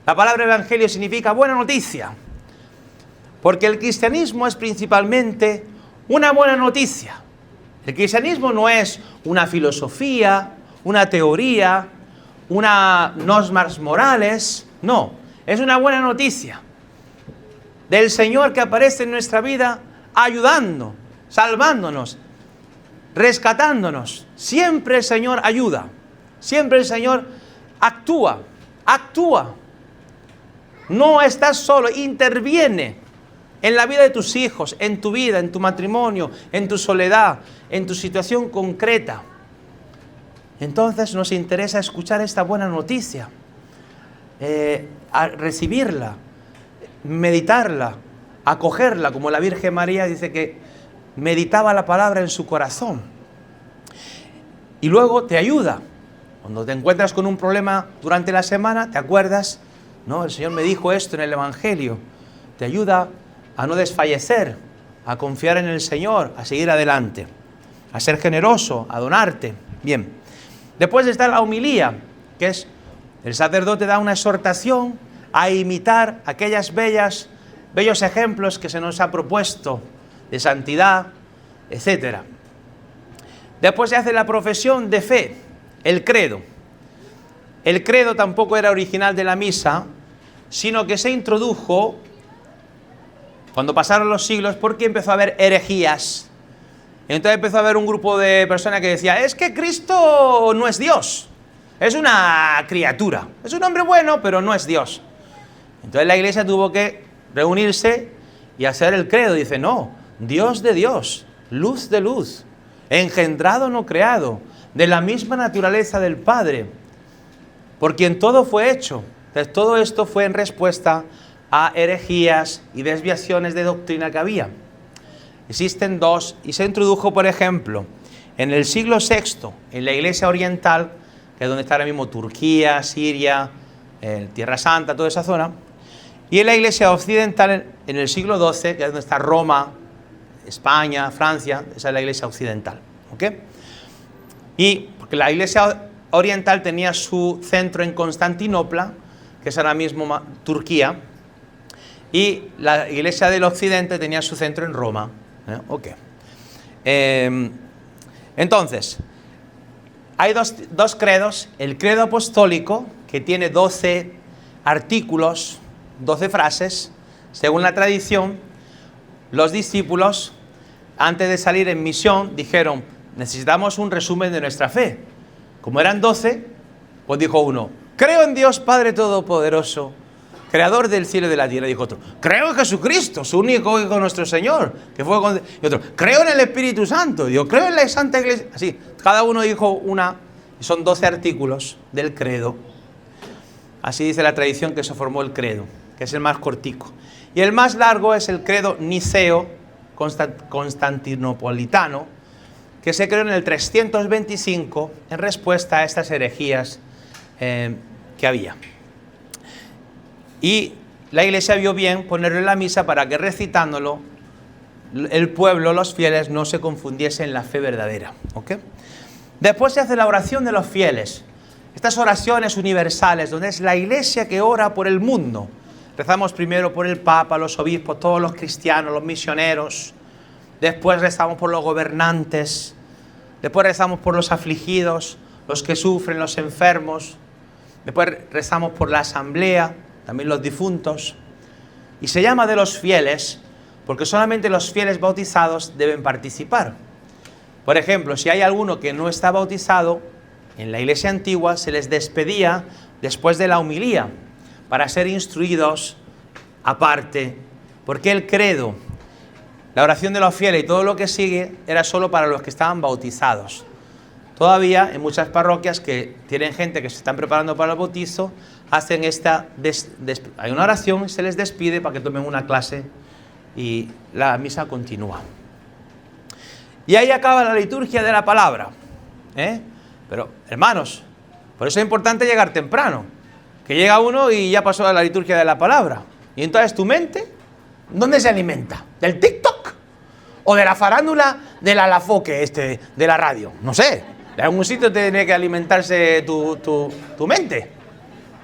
La palabra Evangelio significa buena noticia, porque el cristianismo es principalmente una buena noticia. El cristianismo no es una filosofía, una teoría, normas morales, no, es una buena noticia del Señor que aparece en nuestra vida ayudando, salvándonos, rescatándonos. Siempre el Señor ayuda, siempre el Señor actúa. No estás solo, interviene en la vida de tus hijos, en tu vida, en tu matrimonio, en tu soledad, en tu situación concreta. Entonces nos interesa escuchar esta buena noticia, a recibirla, meditarla, acogerla, como la Virgen María dice que meditaba la palabra en su corazón. Y luego te ayuda. Cuando te encuentras con un problema durante la semana, te acuerdas, no, el Señor me dijo esto en el Evangelio. Te ayuda a no desfallecer, a confiar en el Señor, a seguir adelante, a ser generoso, a donarte. Bien. Después está la homilía, que es el sacerdote da una exhortación a imitar aquellos bellos ejemplos que se nos ha propuesto de santidad, etc. Después se hace la profesión de fe, el credo. El credo tampoco era original de la misa, sino que se introdujo cuando pasaron los siglos porque empezó a haber herejías. Entonces empezó a haber un grupo de personas que decía, es que Cristo no es Dios, es una criatura, es un hombre bueno, pero no es Dios. Entonces la iglesia tuvo que reunirse y hacer el credo. Dice, no, Dios de Dios, luz de luz, engendrado no creado, de la misma naturaleza del Padre, por quien todo fue hecho. Entonces todo esto fue en respuesta a herejías y desviaciones de doctrina que había. existen dos, y se introdujo, por ejemplo, en el siglo VI, en la Iglesia Oriental, que es donde está ahora mismo Turquía, Siria, Tierra Santa, toda esa zona, y en la Iglesia Occidental en el siglo XII, que es donde está Roma, España, Francia, esa es la Iglesia Occidental, ¿ok? Y porque la Iglesia Oriental tenía su centro en Constantinopla, que es ahora mismo Turquía, y la Iglesia del Occidente tenía su centro en Roma, ¿ok? Entonces, hay dos credos. El credo apostólico, que tiene 12 artículos, 12 frases. Según la tradición, los discípulos, antes de salir en misión, dijeron: necesitamos un resumen de nuestra fe. Como eran 12, pues dijo uno: creo en Dios Padre Todopoderoso, creador del cielo y de la tierra. Dijo otro: creo en Jesucristo, su único Hijo, nuestro Señor, que fue con... Y otro: creo en el Espíritu Santo. Yo creo en la Santa Iglesia. Así, cada uno dijo una, y son 12 artículos del credo. Así dice la tradición que se formó el credo, que es el más cortico. Y el más largo es el credo niceo constantinopolitano, que se creó en el 325 en respuesta a estas herejías que había. Y la Iglesia vio bien ponerlo en la misa para que, recitándolo, el pueblo, los fieles, no se confundiesen en la fe verdadera, ¿ok? Después se hace la oración de los fieles. Estas oraciones universales, donde es la Iglesia que ora por el mundo. Rezamos primero por el Papa, los obispos, todos los cristianos, los misioneros. Después rezamos por los gobernantes. Después rezamos por los afligidos, los que sufren, los enfermos. Después rezamos por la asamblea, también los difuntos. Y se llama de los fieles porque solamente los fieles bautizados deben participar. Por ejemplo, si hay alguno que no está bautizado, en la Iglesia antigua se les despedía después de la homilía para ser instruidos aparte, porque el credo, la oración de los fieles y todo lo que sigue era solo para los que estaban bautizados. Todavía en muchas parroquias que tienen gente que se están preparando para el bautizo, hacen esta, hay una oración, se les despide para que tomen una clase y la misa continúa. Y ahí acaba la liturgia de la palabra. Pero, hermanos, por eso es importante llegar temprano. Que llega uno y ya pasó a la liturgia de la palabra. Y entonces tu mente, ¿dónde se alimenta? ¿Del TikTok? ¿O de la farándula del alafoque de la radio? No sé, de algún sitio tiene que alimentarse tu mente.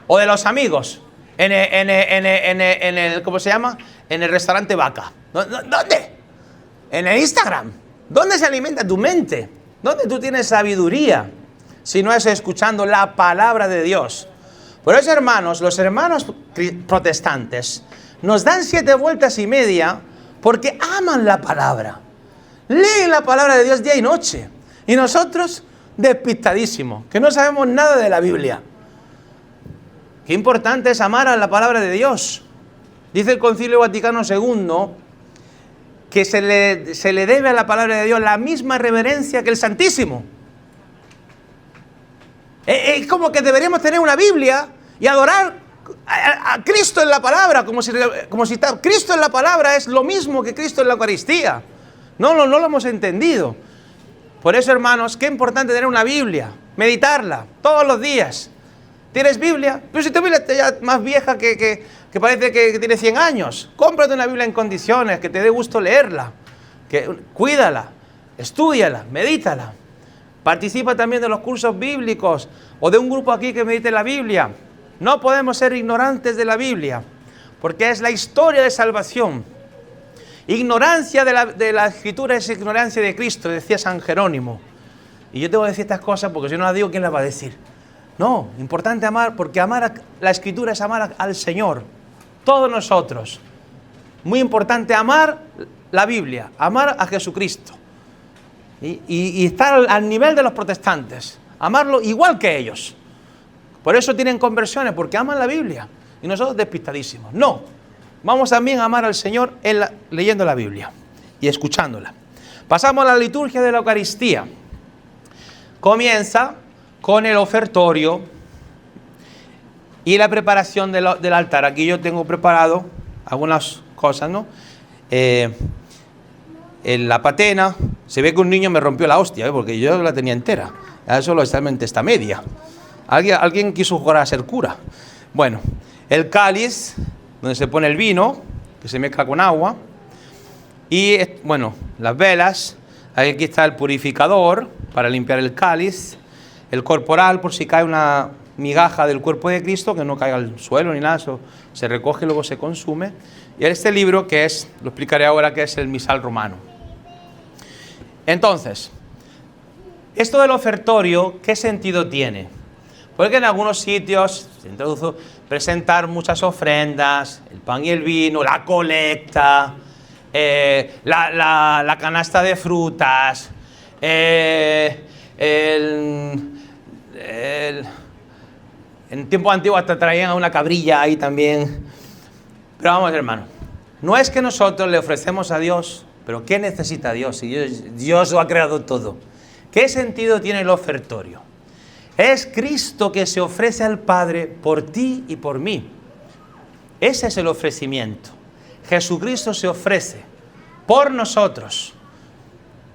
¿O de los amigos? En el ¿cómo se llama? En el restaurante Vaca. ¿Dónde? En el Instagram. ¿Dónde se alimenta tu mente? ¿Dónde tú tienes sabiduría? Si no es escuchando la palabra de Dios. Por eso, hermanos, los hermanos protestantes nos dan 7 vueltas y media porque aman la palabra. Leen la palabra de Dios día y noche. Y nosotros, despistadísimos, que no sabemos nada de la Biblia. Qué importante es amar a la palabra de Dios. Dice el Concilio Vaticano II que se le debe a la palabra de Dios la misma reverencia que el Santísimo. Es como que deberíamos tener una Biblia y adorar a Cristo en la palabra, como si Cristo en la palabra es lo mismo que Cristo en la Eucaristía. No lo hemos entendido. Por eso, hermanos, qué importante tener una Biblia, meditarla todos los días. ¿Tienes Biblia? Pero si tu Biblia está ya más vieja que parece que tiene 100 años. Cómprate una Biblia en condiciones, que te dé gusto leerla. Cuídala, estúdiala, medítala. Participa también de los cursos bíblicos o de un grupo aquí que medite la Biblia. No podemos ser ignorantes de la Biblia, porque es la historia de salvación. Ignorancia de la Escritura es ignorancia de Cristo, decía San Jerónimo. Y yo tengo que decir estas cosas porque si no las digo, ¿quién las va a decir? No, importante amar, porque la Escritura es amar al Señor, todos nosotros. Muy importante amar la Biblia, amar a Jesucristo. Y estar al nivel de los protestantes, amarlo igual que ellos. Por eso tienen conversiones, porque aman la Biblia. Y nosotros despistadísimos. No, vamos también a amar al Señor leyendo la Biblia y escuchándola. Pasamos a la liturgia de la Eucaristía. Comienza con el ofertorio y la preparación del altar. Aquí yo tengo preparado algunas cosas, ¿no? en la patena. Se ve que un niño me rompió la hostia, porque yo la tenía entera. Ahora solo está media. Alguien quiso jugar a ser cura. Bueno, el cáliz, donde se pone el vino, que se mezcla con agua. Y, bueno, las velas. Aquí está el purificador para limpiar el cáliz. El corporal, por si cae una migaja del cuerpo de Cristo, que no caiga al suelo ni nada, eso se recoge y luego se consume. Y este libro, que es, lo explicaré ahora, que es el misal romano. Entonces, esto del ofertorio, ¿qué sentido tiene? Porque en algunos sitios se introduce presentar muchas ofrendas, el pan y el vino, la colecta, la canasta de frutas, en tiempo antiguo hasta traían a una cabrilla ahí también. Pero vamos, hermano, no es que nosotros le ofrecemos a Dios, pero ¿qué necesita Dios? Si Dios lo ha creado todo. ¿Qué sentido tiene el ofertorio? Es Cristo que se ofrece al Padre por ti y por mí. Ese es el ofrecimiento. Jesucristo se ofrece por nosotros,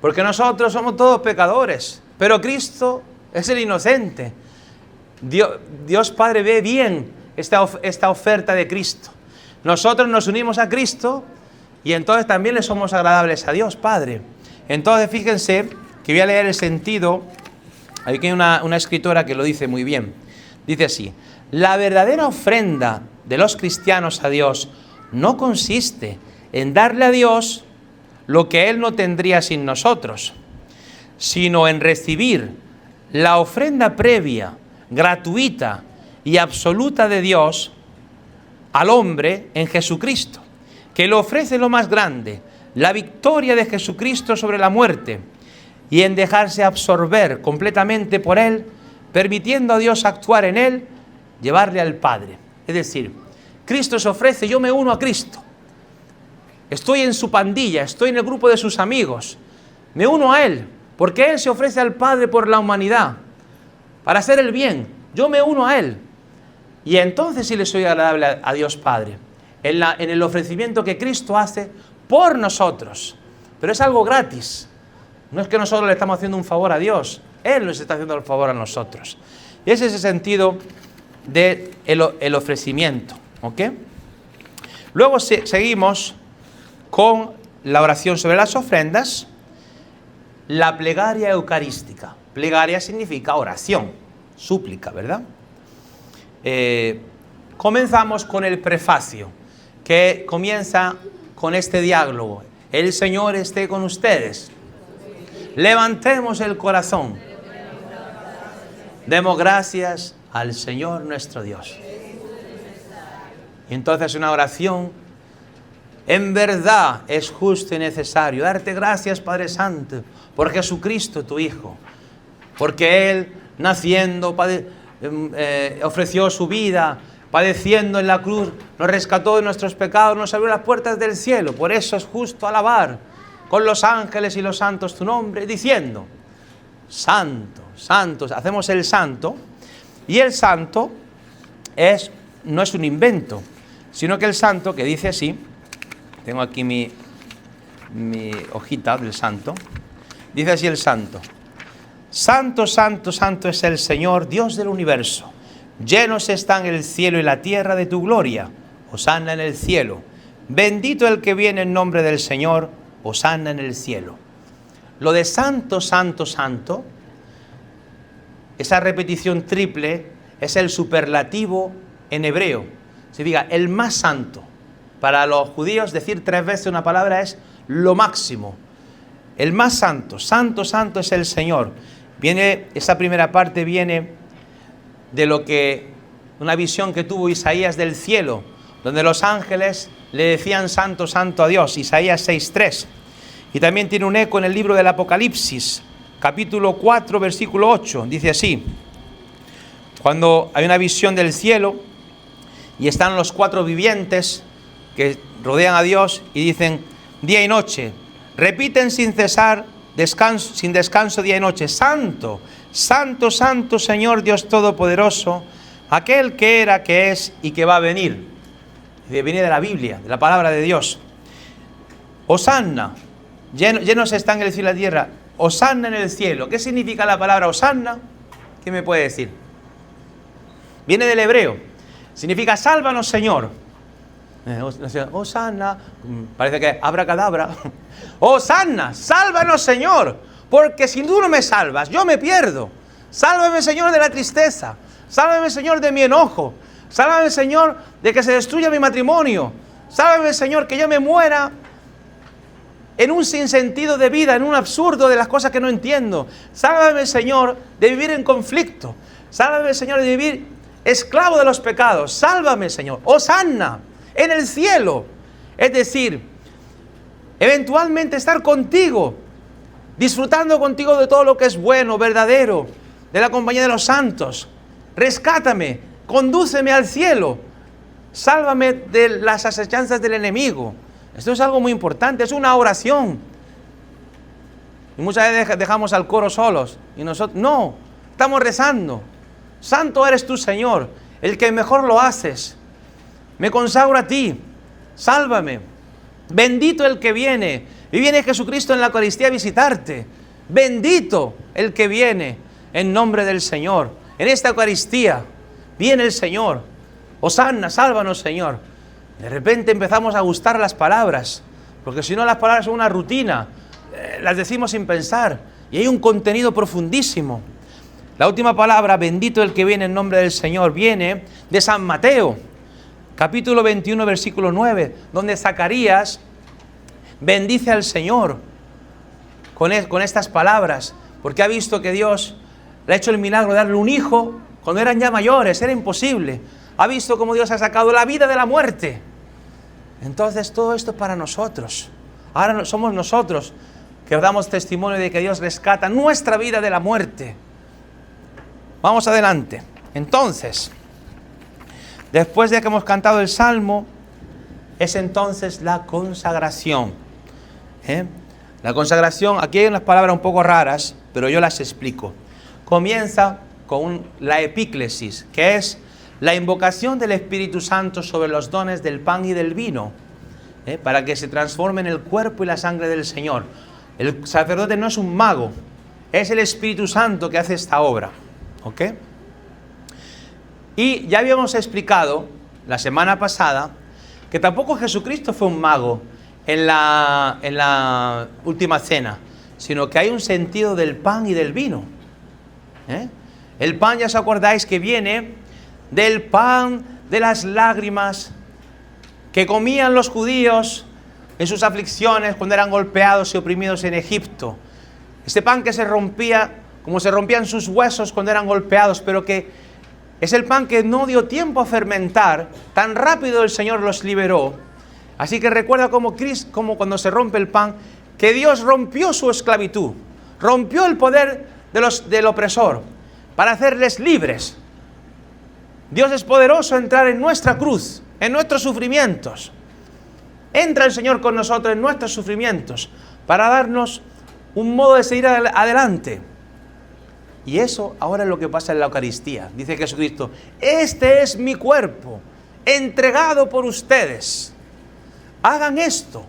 porque nosotros somos todos pecadores, pero Cristo es el inocente. Dios Padre ve bien esta oferta de Cristo. Nosotros nos unimos a Cristo y entonces también le somos agradables a Dios Padre. Entonces fíjense que voy a leer el sentido. Aquí hay una escritora que lo dice muy bien. Dice así: la verdadera ofrenda de los cristianos a Dios no consiste en darle a Dios lo que Él no tendría sin nosotros, sino en recibir la ofrenda previa, gratuita y absoluta de Dios al hombre en Jesucristo, que le ofrece lo más grande, la victoria de Jesucristo sobre la muerte, y en dejarse absorber completamente por Él, permitiendo a Dios actuar en Él, llevarle al Padre. Es decir, Cristo se ofrece, yo me uno a Cristo. Estoy en su pandilla, estoy en el grupo de sus amigos. Me uno a Él, porque Él se ofrece al Padre por la humanidad, para hacer el bien. Yo me uno a Él. Y entonces sí le soy agradable a Dios Padre, en el ofrecimiento que Cristo hace por nosotros. Pero es algo gratis. No es que nosotros le estamos haciendo un favor a Dios, Él nos está haciendo el favor a nosotros. Y ese es el sentido del ofrecimiento. ¿Ok? Luego seguimos con la oración sobre las ofrendas, la plegaria eucarística. Plegaria significa oración, súplica, ¿verdad? Comenzamos con el prefacio, que comienza con este diálogo: el Señor esté con ustedes. Levantemos el corazón. Demos gracias al Señor nuestro Dios. Y entonces una oración: en verdad es justo y necesario darte gracias, Padre Santo, por Jesucristo tu Hijo, porque Él, naciendo, ofreció su vida, padeciendo en la cruz, nos rescató de nuestros pecados, nos abrió las puertas del cielo. Por eso es justo alabar con los ángeles y los santos tu nombre, diciendo: santo, santo. Hacemos el santo, y el santo no es un invento, sino que el santo, que dice así, tengo aquí mi hojita del santo, dice así el santo: santo, santo, santo es el Señor, Dios del universo. Llenos están el cielo y la tierra de tu gloria. Hosana en el cielo. Bendito el que viene en nombre del Señor. Hosana en el cielo. Lo de santo, santo, santo, esa repetición triple es el superlativo en hebreo. Se diga el más santo. Para los judíos decir 3 veces una palabra es lo máximo. El más santo, santo, santo es el Señor. Esa primera parte viene de una visión que tuvo Isaías del cielo, donde los ángeles le decían santo, santo a Dios, Isaías 6:3. Y también tiene un eco en el libro del Apocalipsis, capítulo 4, versículo 8, dice así: cuando hay una visión del cielo y están los 4 vivientes que rodean a Dios y dicen día y noche, repiten sin cesar, sin descanso día y noche: santo, santo, santo Señor Dios Todopoderoso, aquel que era, que es y que va a venir. Viene de la Biblia, de la palabra de Dios. Hosanna, llenos están el cielo y la tierra. Hosanna en el cielo. ¿Qué significa la palabra Hosanna? ¿Qué me puede decir? Viene del hebreo. Significa sálvanos, Señor. Hosanna. Parece que abracadabra. Hosanna, sálvanos, Señor. Porque si tú no me salvas, yo me pierdo. Sálvame, Señor, de la tristeza. Sálvame, Señor, de mi enojo. Sálvame, Señor, de que se destruya mi matrimonio. Sálvame, Señor, que yo me muera en un sinsentido de vida, en un absurdo de las cosas que no entiendo. Sálvame, Señor, de vivir en conflicto. Sálvame, Señor, de vivir esclavo de los pecados. Sálvame, Señor. Hosanna en el cielo. Es decir, eventualmente estar contigo, disfrutando contigo de todo lo que es bueno, verdadero, de la compañía de los santos. Rescátame, condúceme al cielo. Sálvame de las acechanzas del enemigo. Esto es algo muy importante, es una oración. Y muchas veces dejamos al coro solos. Y nosotros, no, estamos rezando. Santo eres tú, Señor, el que mejor lo haces. Me consagro a ti, sálvame. Bendito el que viene. Y viene Jesucristo en la Eucaristía a visitarte. Bendito el que viene en nombre del Señor. En esta Eucaristía viene el Señor. Hosanna, sálvanos, Señor. De repente empezamos a gustar las palabras, porque si no las palabras son una rutina, las decimos sin pensar, y hay un contenido profundísimo. La última palabra, bendito el que viene en nombre del Señor, viene de San Mateo, capítulo 21, versículo 9, donde Zacarías bendice al Señor con estas palabras, porque ha visto que Dios le ha hecho el milagro de darle un hijo cuando eran ya mayores, era imposible. Ha visto cómo Dios ha sacado la vida de la muerte. Entonces todo esto es para nosotros. Ahora somos nosotros que damos testimonio de que Dios rescata nuestra vida de la muerte. Vamos adelante. Entonces, después de que hemos cantado el Salmo, es entonces la consagración. La consagración, aquí hay unas palabras un poco raras, pero yo las explico. Comienza con la epíclesis, que es la invocación del Espíritu Santo sobre los dones del pan y del vino, para que se transformen en el cuerpo y la sangre del Señor. El sacerdote no es un mago, es el Espíritu Santo que hace esta obra. ¿Ok? Y ya habíamos explicado la semana pasada que tampoco Jesucristo fue un mago en la última cena, sino que hay un sentido del pan y del vino. El pan, ya os acordáis que viene del pan de las lágrimas que comían los judíos en sus aflicciones cuando eran golpeados y oprimidos en Egipto. Este pan que se rompía, como se rompían sus huesos cuando eran golpeados, pero que es el pan que no dio tiempo a fermentar, tan rápido el Señor los liberó. Así que recuerda como cuando se rompe el pan, que Dios rompió su esclavitud, rompió el poder del opresor, para hacerles libres. Dios es poderoso a entrar en nuestra cruz, en nuestros sufrimientos. Entra el Señor con nosotros en nuestros sufrimientos para darnos un modo de seguir adelante. Y eso ahora es lo que pasa en la Eucaristía. Dice Jesucristo, este es mi cuerpo, entregado por ustedes. Hagan esto,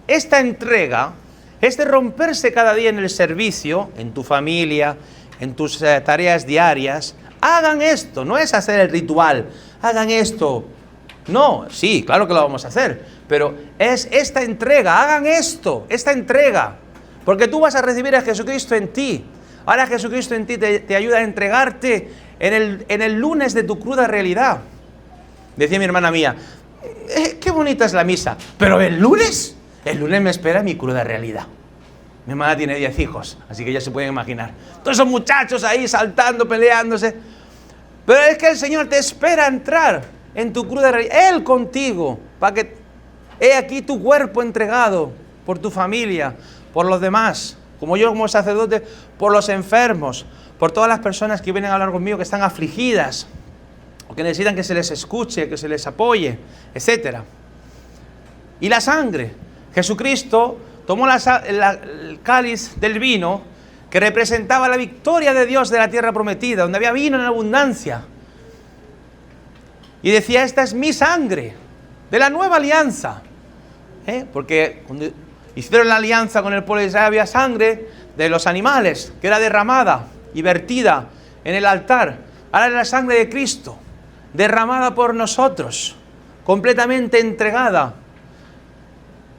esta entrega, este romperse cada día en el servicio, en tu familia, en tus tareas diarias. Hagan esto, no es hacer el ritual, hagan esto. No, sí, claro que lo vamos a hacer, pero es esta entrega, hagan esto, esta entrega, porque tú vas a recibir a Jesucristo en ti. Ahora Jesucristo en ti te ayuda a entregarte en el lunes de tu cruda realidad. Decía mi hermana mía, qué bonita es la misa, pero el lunes me espera mi cruda realidad. Mi hermana tiene 10 hijos, así que ya se pueden imaginar. Todos esos muchachos ahí saltando, peleándose. Pero es que el Señor te espera entrar en tu cruda realidad. Él contigo, para que he aquí tu cuerpo entregado por tu familia, por los demás, como yo como sacerdote, por los enfermos, por todas las personas que vienen a hablar conmigo, que están afligidas, o que necesitan que se les escuche, que se les apoye, etc. Y la sangre. Jesucristo tomó el cáliz del vino que representaba la victoria de Dios de la tierra prometida, donde había vino en abundancia. Y decía, esta es mi sangre de la nueva alianza. Porque Hicieron la alianza con el pueblo de Israel, había sangre de los animales que era derramada y vertida en el altar. Ahora es la sangre de Cristo, derramada por nosotros, completamente entregada.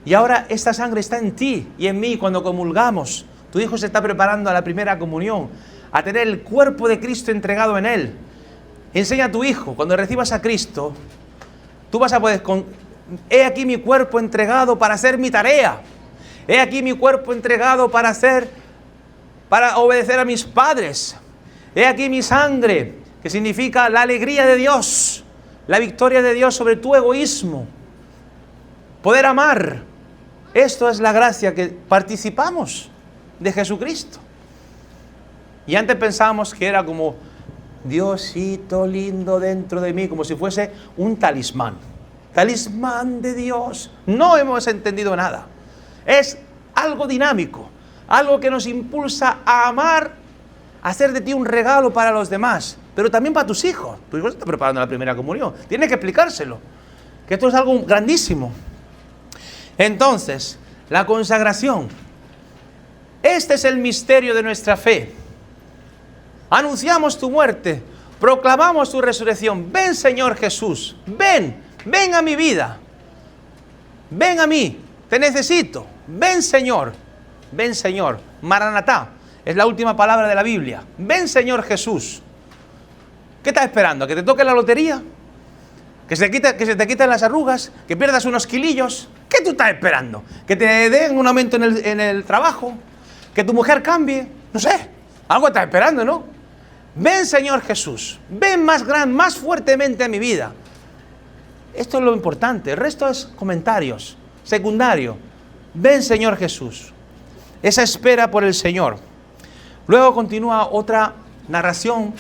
Y ahora esta sangre está en ti y en mí cuando comulgamos. Tu hijo se está preparando a la primera comunión, a tener el cuerpo de Cristo entregado en él. Enseña a tu hijo, cuando recibas a Cristo, tú vas a poder, he aquí mi cuerpo entregado para hacer mi tarea. He aquí mi cuerpo entregado para obedecer a mis padres. He aquí mi sangre, que significa la alegría de Dios, la victoria de Dios sobre tu egoísmo. Poder amar. Esto es la gracia que participamos de Jesucristo. Y antes pensábamos que era como Diosito lindo dentro de mí, como si fuese un talismán. Talismán de Dios. No hemos entendido nada. Es algo dinámico, algo que nos impulsa a amar, a hacer de ti un regalo para los demás, pero también para tus hijos. Tu hijo se está preparando la primera comunión. Tienes que explicárselo, que esto es algo grandísimo. Entonces, la consagración. Este es el misterio de nuestra fe. Anunciamos tu muerte, proclamamos tu resurrección. Ven, Señor Jesús, ven a mi vida. Ven a mí, te necesito. Ven, Señor. Ven, Señor. Maranatá es la última palabra de la Biblia. Ven, Señor Jesús. ¿Qué estás esperando? ¿Que te toque la lotería? ¿Que se te quiten las arrugas? ¿Que pierdas unos kilillos? ¿Qué tú estás esperando? ¿Que te den un aumento en el trabajo? ¿Que tu mujer cambie? No sé. Algo estás esperando, ¿no? Ven, Señor Jesús. Ven más fuertemente a mi vida. Esto es lo importante. El resto es comentarios, secundario. Ven, Señor Jesús. Esa espera por el Señor. Luego continúa otra narración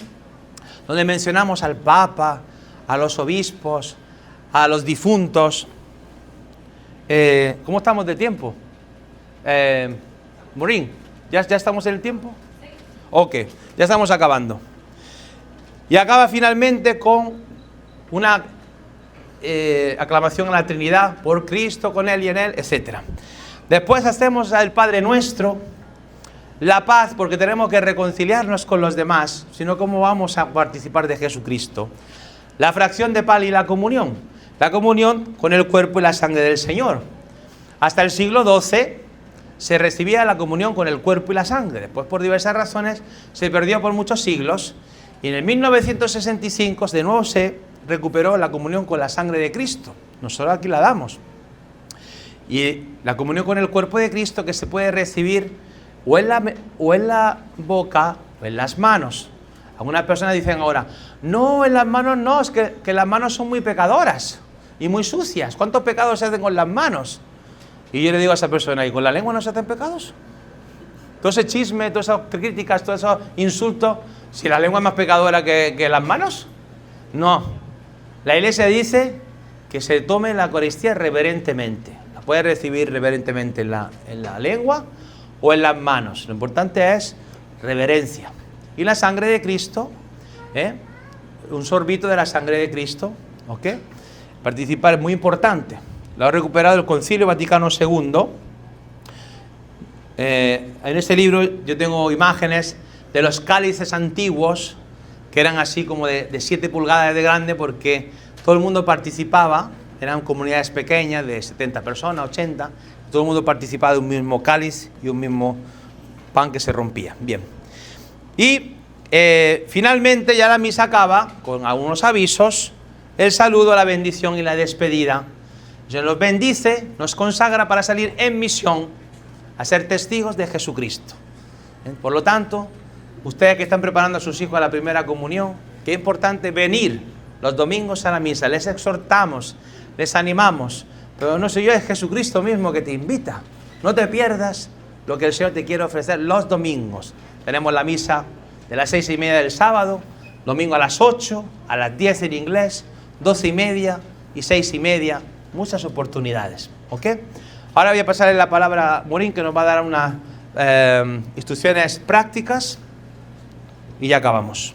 donde mencionamos al Papa, a los obispos, a los difuntos. ¿Cómo estamos de tiempo? Morín, ¿ya estamos en el tiempo? Ok, ya estamos acabando. Y acaba finalmente con una aclamación a la Trinidad, por Cristo, con Él y en Él, etc. Después hacemos al Padre Nuestro, la paz, porque tenemos que reconciliarnos con los demás, sino cómo vamos a participar de Jesucristo. La fracción de pan y la comunión con el cuerpo y la sangre del Señor. Hasta el siglo XII se recibía la comunión con el cuerpo y la sangre. Después, por diversas razones, se perdió por muchos siglos. Y en el 1965 de nuevo se recuperó la comunión con la sangre de Cristo. Nosotros aquí la damos. Y la comunión con el cuerpo de Cristo, que se puede recibir o en la boca o en las manos. Algunas personas dicen ahora, no, en las manos no, es que las manos son muy pecadoras y muy sucias. ¿Cuántos pecados se hacen con las manos? Y yo le digo a esa persona, ¿y con la lengua no se hacen pecados? Todo ese chisme, todas esas críticas, todos esos insultos, si la lengua es más pecadora que las manos. No. La Iglesia dice que se tome la Eucaristía reverentemente. La puede recibir reverentemente en la lengua o en las manos. Lo importante es reverencia. Y la sangre de Cristo, un sorbito de la sangre de Cristo, ¿ok? Participar es muy importante. Lo ha recuperado el Concilio Vaticano II. En este libro yo tengo imágenes de los cálices antiguos, que eran así como de 7 pulgadas de grande, porque todo el mundo participaba, eran comunidades pequeñas de 70 personas, 80, todo el mundo participaba de un mismo cáliz y un mismo pan que se rompía. Bien. Y finalmente ya la misa acaba con algunos avisos, el saludo, la bendición y la despedida. Se nos bendice, nos consagra para salir en misión a ser testigos de Jesucristo. Por lo tanto, ustedes que están preparando a sus hijos a la primera comunión, qué importante venir los domingos a la misa. Les exhortamos, les animamos, pero no soy yo, es Jesucristo mismo que te invita. No te pierdas lo que el Señor te quiere ofrecer los domingos. Tenemos la misa de las 6:30 del sábado, domingo a las 8, a las 10 en inglés, 12:30 y 6:30, muchas oportunidades, ¿ok? Ahora voy a pasarle la palabra a Morín, que nos va a dar unas instrucciones prácticas y ya acabamos.